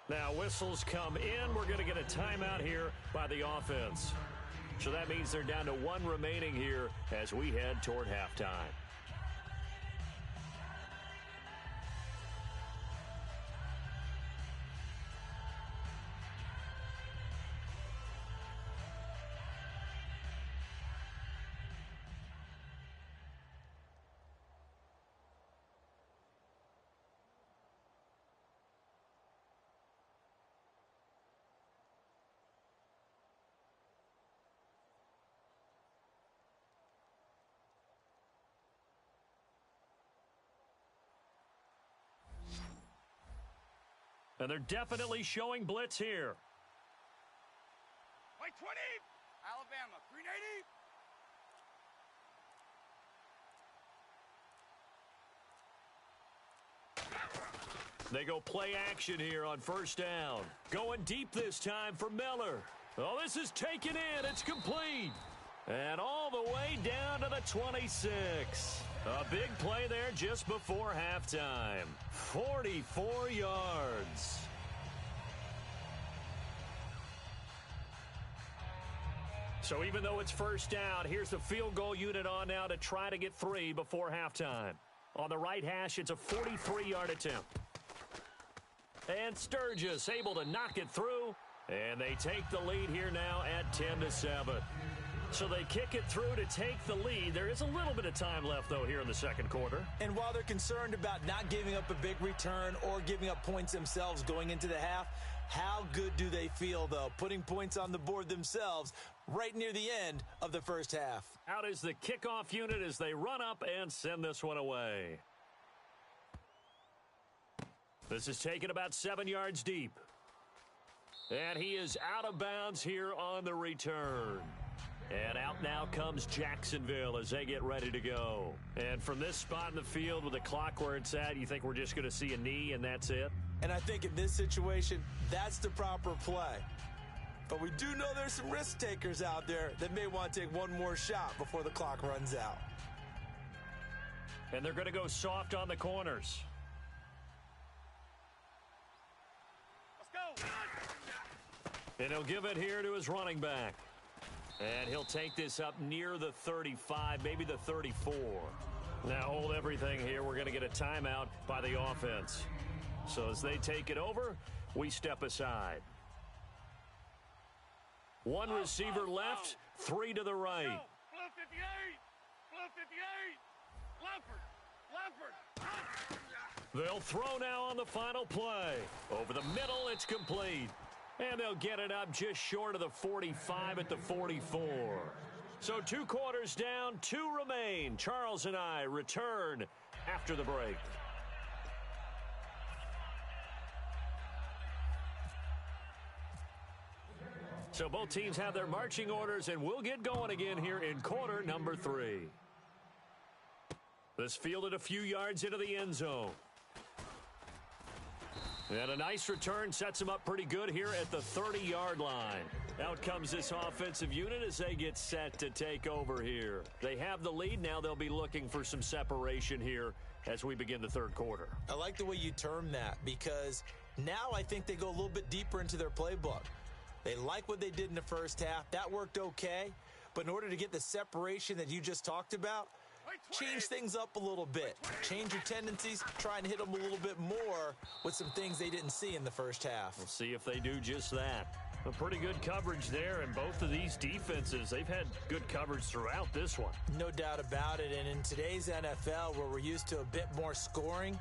Now whistles come in. We're going to get a timeout here by the offense. So that means they're down to 1 remaining here as we head toward halftime. And they're definitely showing blitz here. White 20. Alabama, 380. They go play action here on first down. Going deep this time for Miller. Oh, this is taken in. It's complete. And all the way down to the 26. A big play there just before halftime. 44 yards. So even though it's first down, here's the field goal unit on now to try to get 3 before halftime. On the right hash, it's a 43-yard attempt. And Sturgis able to knock it through. And they take the lead here now at 10-7. So they kick it through to take the lead. There is a little bit of time left, though, here in the second quarter. And while they're concerned about not giving up a big return or giving up points themselves going into the half, how good do they feel, though, putting points on the board themselves right near the end of the first half? Out is the kickoff unit as they run up and send this one away. This is taken about 7 yards deep. And he is out of bounds here on the return. And out now comes Jacksonville as they get ready to go. And from this spot in the field with the clock where it's at, you think we're just going to see a knee and that's it? And I think in this situation, that's the proper play. But we do know there's some risk takers out there that may want to take one more shot before the clock runs out. And they're going to go soft on the corners. Let's go. And he'll give it here to his running back. And he'll take this up near the 35, maybe the 34. Now hold everything here. We're going to get a timeout by the offense. So as they take it over, we step aside. One receiver left, 3 to the right. Blue 58. Blue 58. Leopard. They'll throw now on the final play. Over the middle, it's complete. And they'll get it up just short of the 45 at the 44. So 2 quarters down, 2 remain. Charles and I return after the break. So both teams have their marching orders, and we'll get going again here in quarter number 3. This fielded a few yards into the end zone. And a nice return sets them up pretty good here at the 30-yard line. Out comes this offensive unit as they get set to take over here. They have the lead. Now they'll be looking for some separation here as we begin the third quarter. I like the way you term that because now I think they go a little bit deeper into their playbook. They like what they did in the first half. That worked okay. But in order to get the separation that you just talked about, change things up a little bit. Change your tendencies. Try and hit them a little bit more with some things they didn't see in the first half. We'll see if they do just that. A pretty good coverage there, and both of these defenses, they've had good coverage throughout this one. No doubt about it, and in today's NFL, where we're used to a bit more scoring,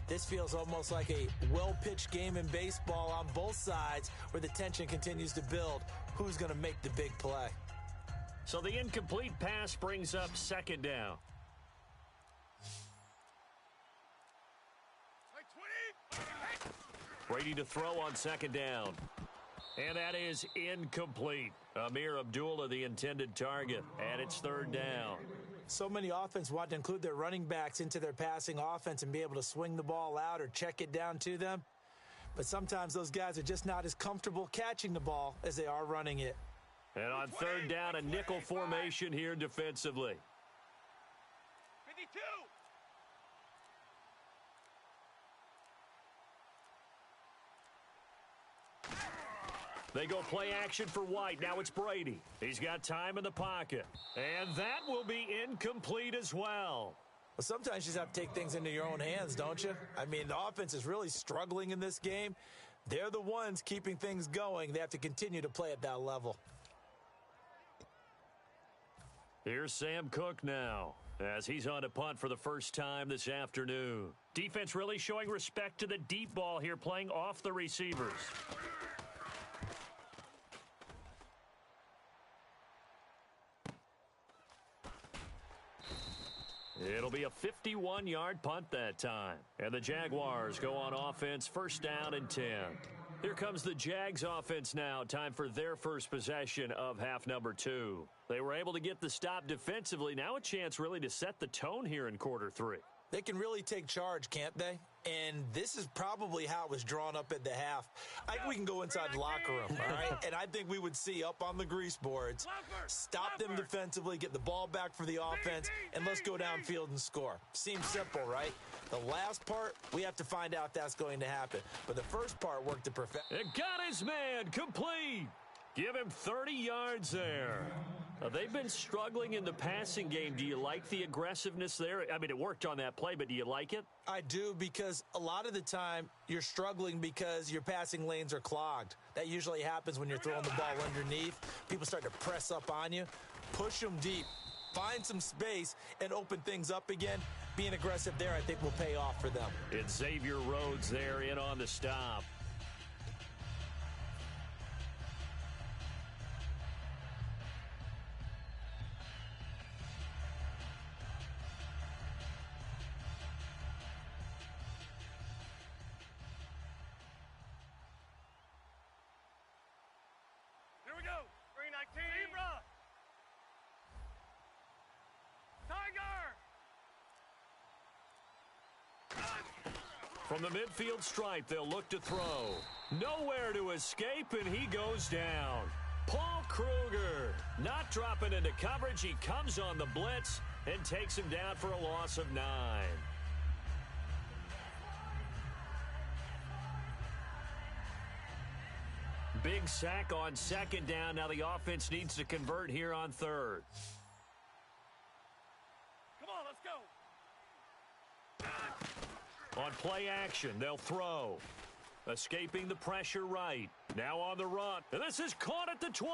this feels almost like a well-pitched game in baseball on both sides where the tension continues to build. Who's going to make the big play? So the incomplete pass brings up second down. Brady to throw on second down. And that is incomplete. Amir Abdullah, the intended target, and it's third down. So many offense want to include their running backs into their passing offense and be able to swing the ball out or check it down to them. But sometimes those guys are just not as comfortable catching the ball as they are running it. And on third down, a nickel formation here defensively. 52. They go play action for White. Now it's Brady. He's got time in the pocket. And that will be incomplete as well. Well, sometimes you just have to take things into your own hands, don't you? I mean, the offense is really struggling in this game. They're the ones keeping things going. They have to continue to play at that level. Here's Sam Cook now as he's on a punt for the first time this afternoon. Defense really showing respect to the deep ball here, playing off the receivers. It'll be a 51-yard punt that time. And the Jaguars go on offense, first down and 10. Here comes the Jags offense now. Time for their first possession of half number 2. They were able to get the stop defensively. Now a chance really to set the tone here in quarter 3. They can really take charge, can't they? And this is probably how it was drawn up at the half. I think we can go inside the locker room, all right? And I think we would see up on the grease boards, stop them defensively, get the ball back for the offense, and let's go downfield and score. Seems simple, right? The last part, we have to find out if that's going to happen. But the first part worked to perfection. It got his man complete. Give him 30 yards there. They've been struggling in the passing game. Do you like the aggressiveness there? I mean, it worked on that play, but do you like it? I do, because a lot of the time you're struggling because your passing lanes are clogged. That usually happens when you're throwing the ball underneath. People start to press up on you. Push them deep. Find some space and open things up again. Being aggressive there, I think, will pay off for them. It's Xavier Rhodes there in on the stop. Here we go. 319. Zebra. Tiger. From the midfield stripe, they'll look to throw. Nowhere to escape, and he goes down. Paul Kruger not dropping into coverage. He comes on the blitz and takes him down for a loss of 9. Big sack on second down. Now the offense needs to convert here on third. Come on, let's go. On play action, they'll throw. Escaping the pressure right. Now on the run. And this is caught at the 20.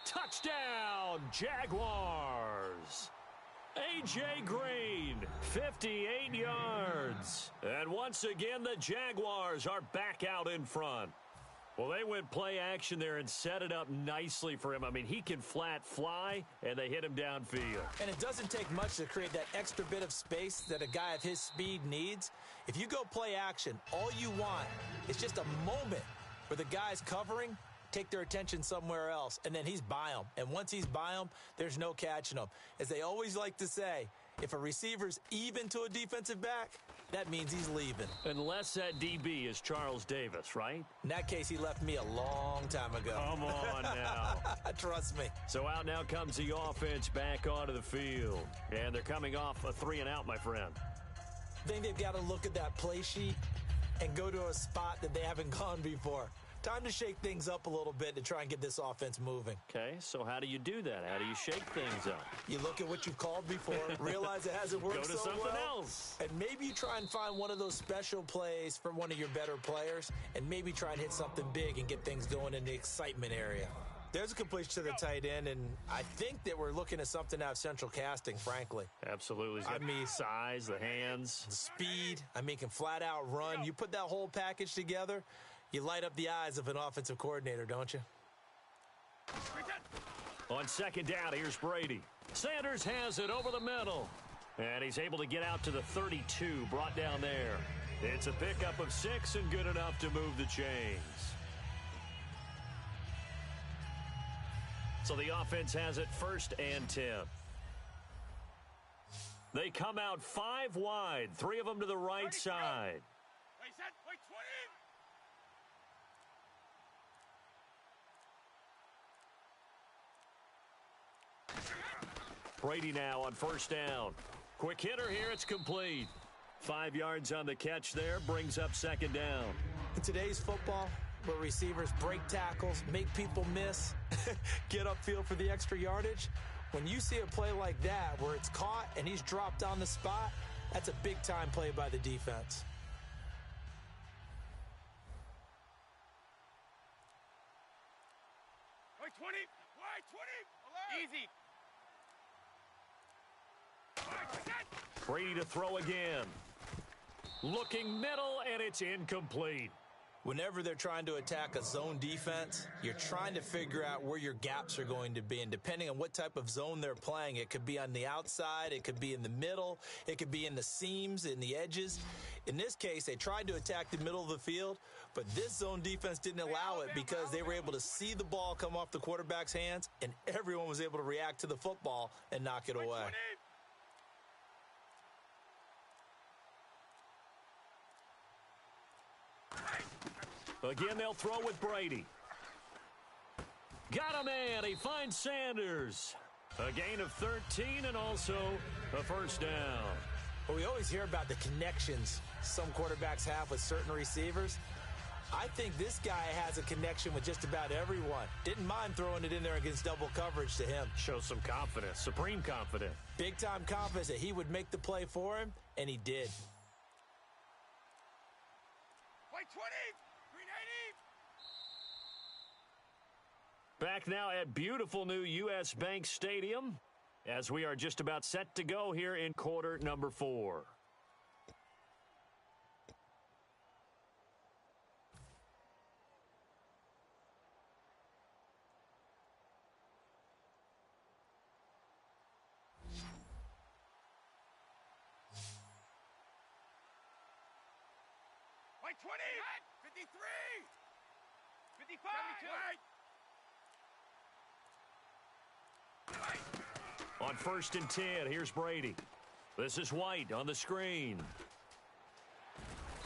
Touchdown, Jaguars. A.J. Green, 58 yards. And once again, the Jaguars are back out in front. Well, they went play action there and set it up nicely for him. I mean, he can flat fly, and they hit him downfield. And it doesn't take much to create that extra bit of space that a guy of his speed needs. If you go play action, all you want is just a moment where the guy's covering, take their attention somewhere else, and then he's by him. And once he's by him, there's no catching him. As they always like to say, if a receiver's even to a defensive back, that means he's leaving. Unless that DB is Charles Davis, right? In that case, he left me a long time ago. Come on now. Trust me. So out now comes the offense back onto the field. And they're coming off a 3-and-out, my friend. I think they've got to look at that play sheet and go to a spot that they haven't gone before. Time to shake things up a little bit to try and get this offense moving. Okay, so how do you do that? How do you shake things up? You look at what you've called before, realize it hasn't worked Go to so something well, else. and maybe you try and find one of those special plays for one of your better players, and maybe try and hit something big and get things going in the excitement area. There's a completion to the tight end, and I think that we're looking at something out of central casting, frankly. Absolutely. He's got the size, the hands. The speed. I mean, can flat out run. You put that whole package together, you light up the eyes of an offensive coordinator, don't you? On second down, here's Brady. Sanders has it over the middle. And he's able to get out to the 32, brought down there. It's a pickup of 6 and good enough to move the chains. So the offense has it first and 10. They come out 5 wide, 3 of them to the right side. Wait, set, wait, 20. Brady now on first down. Quick hitter here, it's complete. 5 yards on the catch there, brings up second down. In today's football, where receivers break tackles, make people miss, get upfield for the extra yardage, when you see a play like that where it's caught and he's dropped on the spot, that's a big-time play by the defense. Wait, 20. Wait, 20. Easy. Brady to throw again. Looking middle, and it's incomplete. Whenever they're trying to attack a zone defense, you're trying to figure out where your gaps are going to be. And depending on what type of zone they're playing, it could be on the outside, it could be in the middle, it could be in the seams, in the edges. In this case, they tried to attack the middle of the field, but this zone defense didn't allow it because they were able to see the ball come off the quarterback's hands, and everyone was able to react to the football and knock it away. Again, they'll throw with Brady. Got a man. He finds Sanders. A gain of 13 and also a first down. Well, we always hear about the connections some quarterbacks have with certain receivers. I think this guy has a connection with just about everyone. Didn't mind throwing it in there against double coverage to him. Shows some confidence, supreme confidence. Big-time confidence that he would make the play for him, and he did. Play 20! Back now at beautiful new U.S. Bank Stadium as we are just about set to go here in quarter number 4. Play 20! 53! 55! 72! On 1st and 10, here's Brady. This is White on the screen.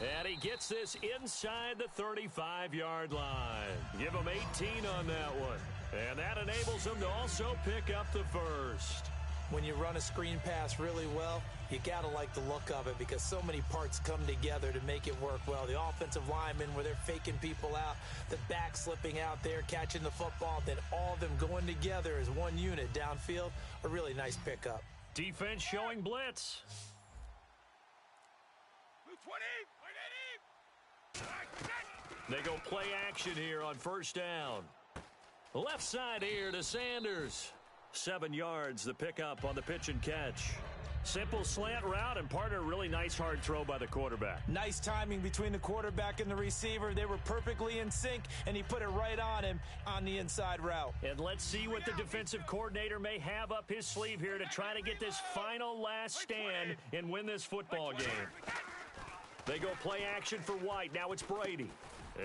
And he gets this inside the 35-yard line. Give him 18 on that one. And that enables him to also pick up the first. When you run a screen pass really well, you got to like the look of it because so many parts come together to make it work well. The offensive linemen, where they're faking people out, the back slipping out there, catching the football, then all of them going together as one unit downfield, a really nice pickup. Defense showing blitz. 20! They go play action here on 1st down. Left side here to Sanders. 7 yards, the pickup on the pitch and catch. Simple slant route, and partner, really nice hard throw by the quarterback. Nice timing between the quarterback and the receiver. They were perfectly in sync, and he put it right on him on the inside route. And let's see what the defensive coordinator may have up his sleeve here to try to get this final last stand and win this football game. They go play action for White. Now it's Brady.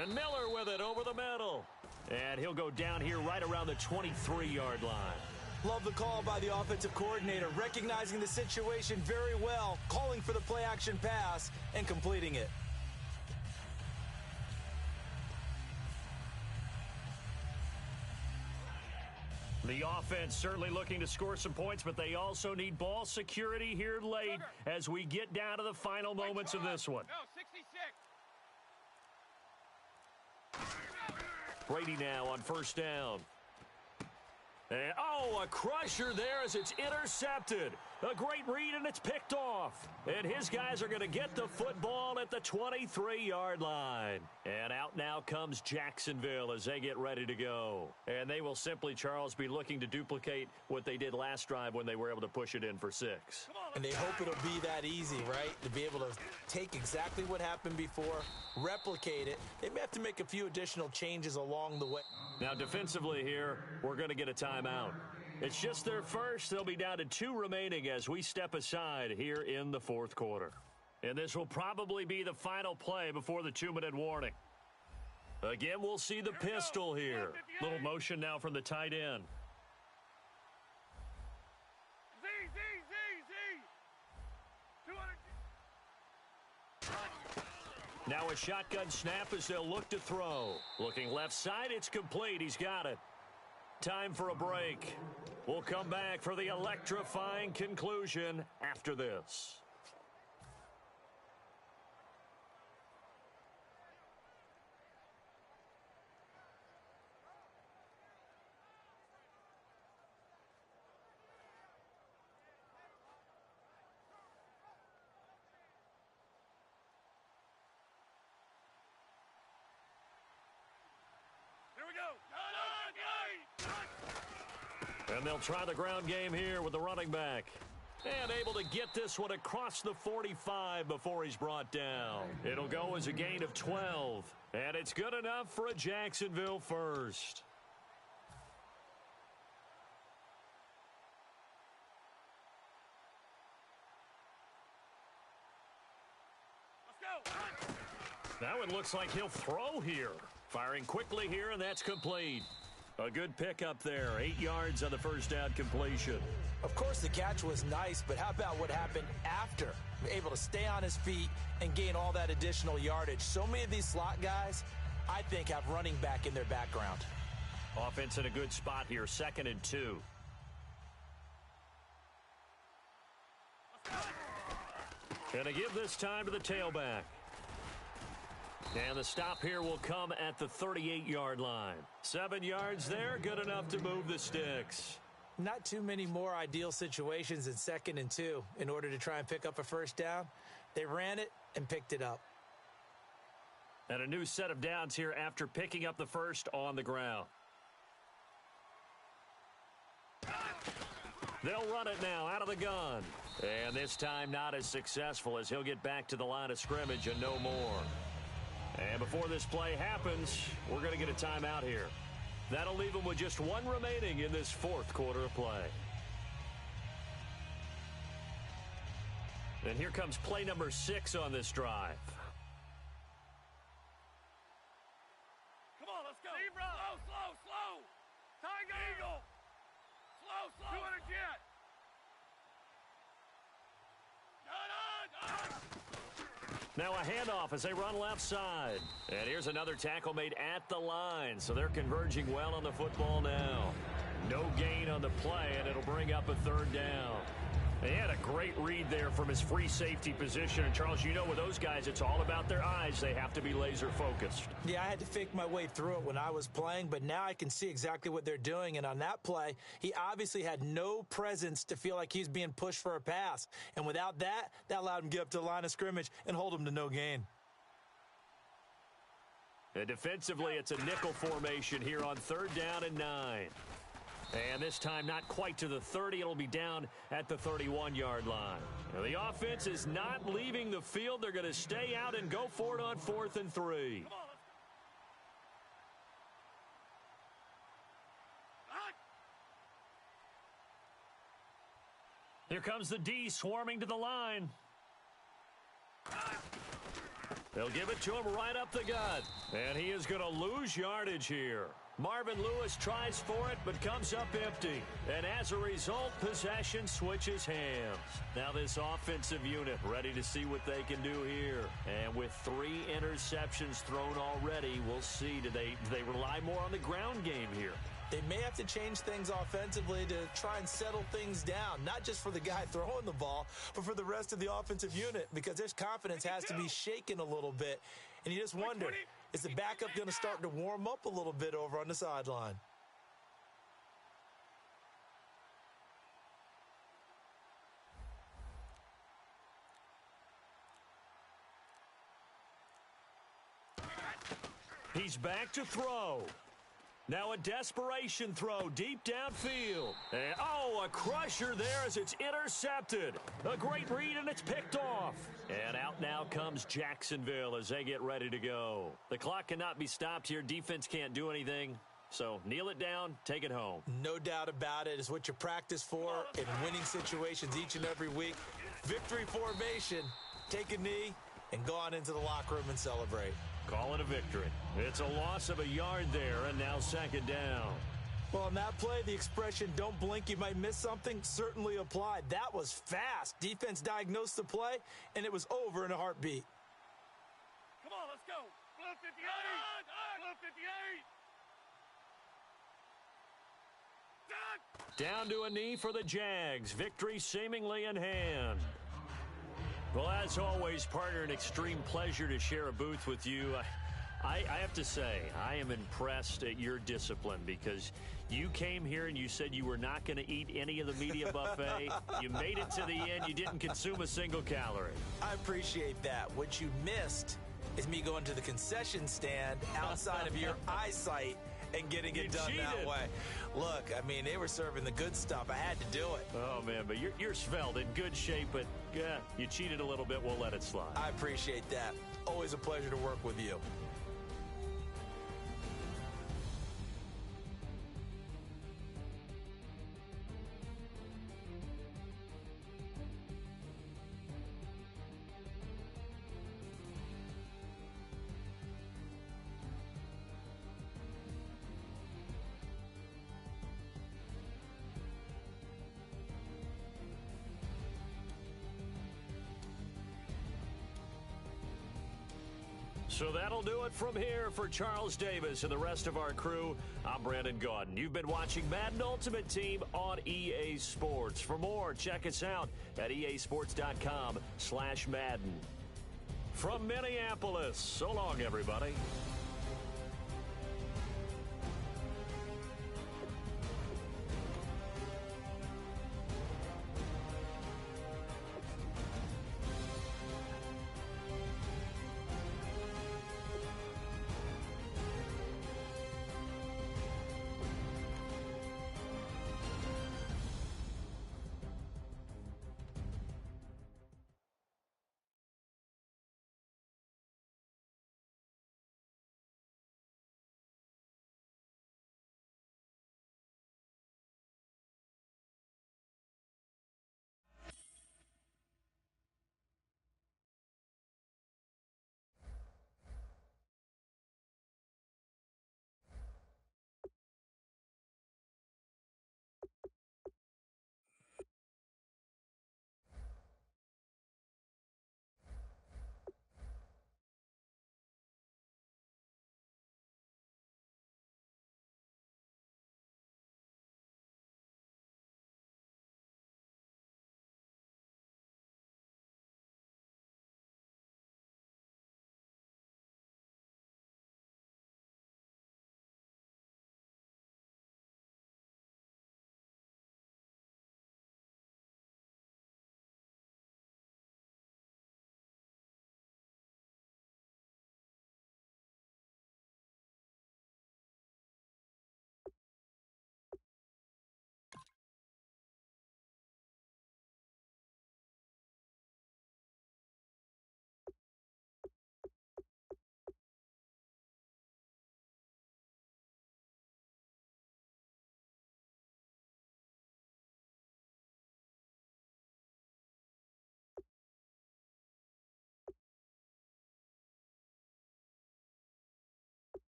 And Miller with it over the middle. And he'll go down here right around the 23-yard line. Love the call by the offensive coordinator, recognizing the situation very well, calling for the play-action pass, and completing it. The offense certainly looking to score some points, but they also need ball security here late as we get down to the final moments of this one. No, 66. Brady now on 1st down. And, a crusher there as it's intercepted. A great read, and it's picked off. And his guys are going to get the football at the 23-yard line. And out now comes Jacksonville as they get ready to go. And they will simply, Charles, be looking to duplicate what they did last drive when they were able to push it in for 6. And they hope it'll be that easy, right? To be able to take exactly what happened before, replicate it. They may have to make a few additional changes along the way. Now, defensively here, we're going to get a timeout. It's just their first. They'll be down to 2 remaining as we step aside here in the 4th quarter. And this will probably be the final play before the 2-minute warning. Again, we'll see the pistol here. Little motion now from the tight end. Z. 200. Now a shotgun snap as they'll look to throw. Looking left side, it's complete. He's got it. Time for a break. We'll come back for the electrifying conclusion after this. Here we go. And they'll try the ground game here with the running back. And able to get this one across the 45 before he's brought down. It'll go as a gain of 12. And it's good enough for a Jacksonville first. Now it looks like he'll throw here. Firing quickly here, and that's complete. A good pickup there. 8 yards on the first down completion. Of course, the catch was nice, but how about what happened after? Able to stay on his feet and gain all that additional yardage. So many of these slot guys, I think, have running back in their background. Offense in a good spot here, 2nd and 2. Gonna give this time to the tailback. And the stop here will come at the 38-yard line. 7 yards there, good enough to move the sticks. Not too many more ideal situations in 2nd and 2 in order to try and pick up a first down. They ran it and picked it up. And a new set of downs here after picking up the first on the ground. They'll run it now out of the gun. And this time not as successful as he'll get back to the line of scrimmage and no more. And before this play happens, we're going to get a timeout here. That'll leave them with just 1 remaining in this 4th quarter of play. And here comes play number 6 on this drive. Come on, let's go. Zebra. Slow. Tiger. Eagle. Slow. 200 jet. Now a handoff as they run left side. And here's another tackle made at the line. So they're converging well on the football now. No gain on the play, and it'll bring up a 3rd down. He had a great read there from his free safety position. And, Charles, you know with those guys, it's all about their eyes. They have to be laser focused. Yeah, I had to fake my way through it when I was playing, but now I can see exactly what they're doing. And on that play, he obviously had no presence to feel like he's being pushed for a pass. And without that, that allowed him to get up to the line of scrimmage and hold him to no gain. And defensively, it's a nickel formation here on 3rd down and 9. And this time not quite to the 30. It'll be down at the 31-yard line. Now, the offense is not leaving the field. They're going to stay out and go for it on 4th and 3. Here comes the D swarming to the line. They'll give it to him right up the gut. And he is going to lose yardage here. Marvin Lewis tries for it, but comes up empty. And as a result, possession switches hands. Now this offensive unit ready to see what they can do here. And with 3 interceptions thrown already, we'll see. Do they rely more on the ground game here? They may have to change things offensively to try and settle things down, not just for the guy throwing the ball, but for the rest of the offensive unit, because their confidence has to be shaken a little bit. And you just wonder, is the backup going to start to warm up a little bit over on the sideline? He's back to throw. Now a desperation throw deep downfield. And, a crusher there as it's intercepted. A great read, and it's picked off. And out now comes Jacksonville as they get ready to go. The clock cannot be stopped here. Defense can't do anything. So kneel it down, take it home. No doubt about it. It's what you practice for in winning situations each and every week. Victory formation. Take a knee and go on into the locker room and celebrate. Call it a victory. It's a loss of a yard there, and now 2nd down. Well, on that play, the expression, don't blink, you might miss something, certainly applied. That was fast. Defense diagnosed the play, and it was over in a heartbeat. Come on, let's go. Blue 58. Blue 58. Down to a knee for the Jags. Victory seemingly in hand. Well, as always, partner, an extreme pleasure to share a booth with you. I have to say, I am impressed at your discipline because you came here and you said you were not going to eat any of the media buffet. You made it to the end. You didn't consume a single calorie. I appreciate that. What you missed is me going to the concession stand outside of your eyesight and getting it done that way. Look, I mean, they were serving the good stuff. I had to do it. Oh, man, but you're svelte, in good shape, but yeah, you cheated a little bit. We'll let it slide. I appreciate that. Always a pleasure to work with you. So that'll do it from here for Charles Davis and the rest of our crew. I'm Brandon Gaudin. You've been watching Madden Ultimate Team on EA Sports. For more, check us out at easports.com/Madden. From Minneapolis, so long, everybody.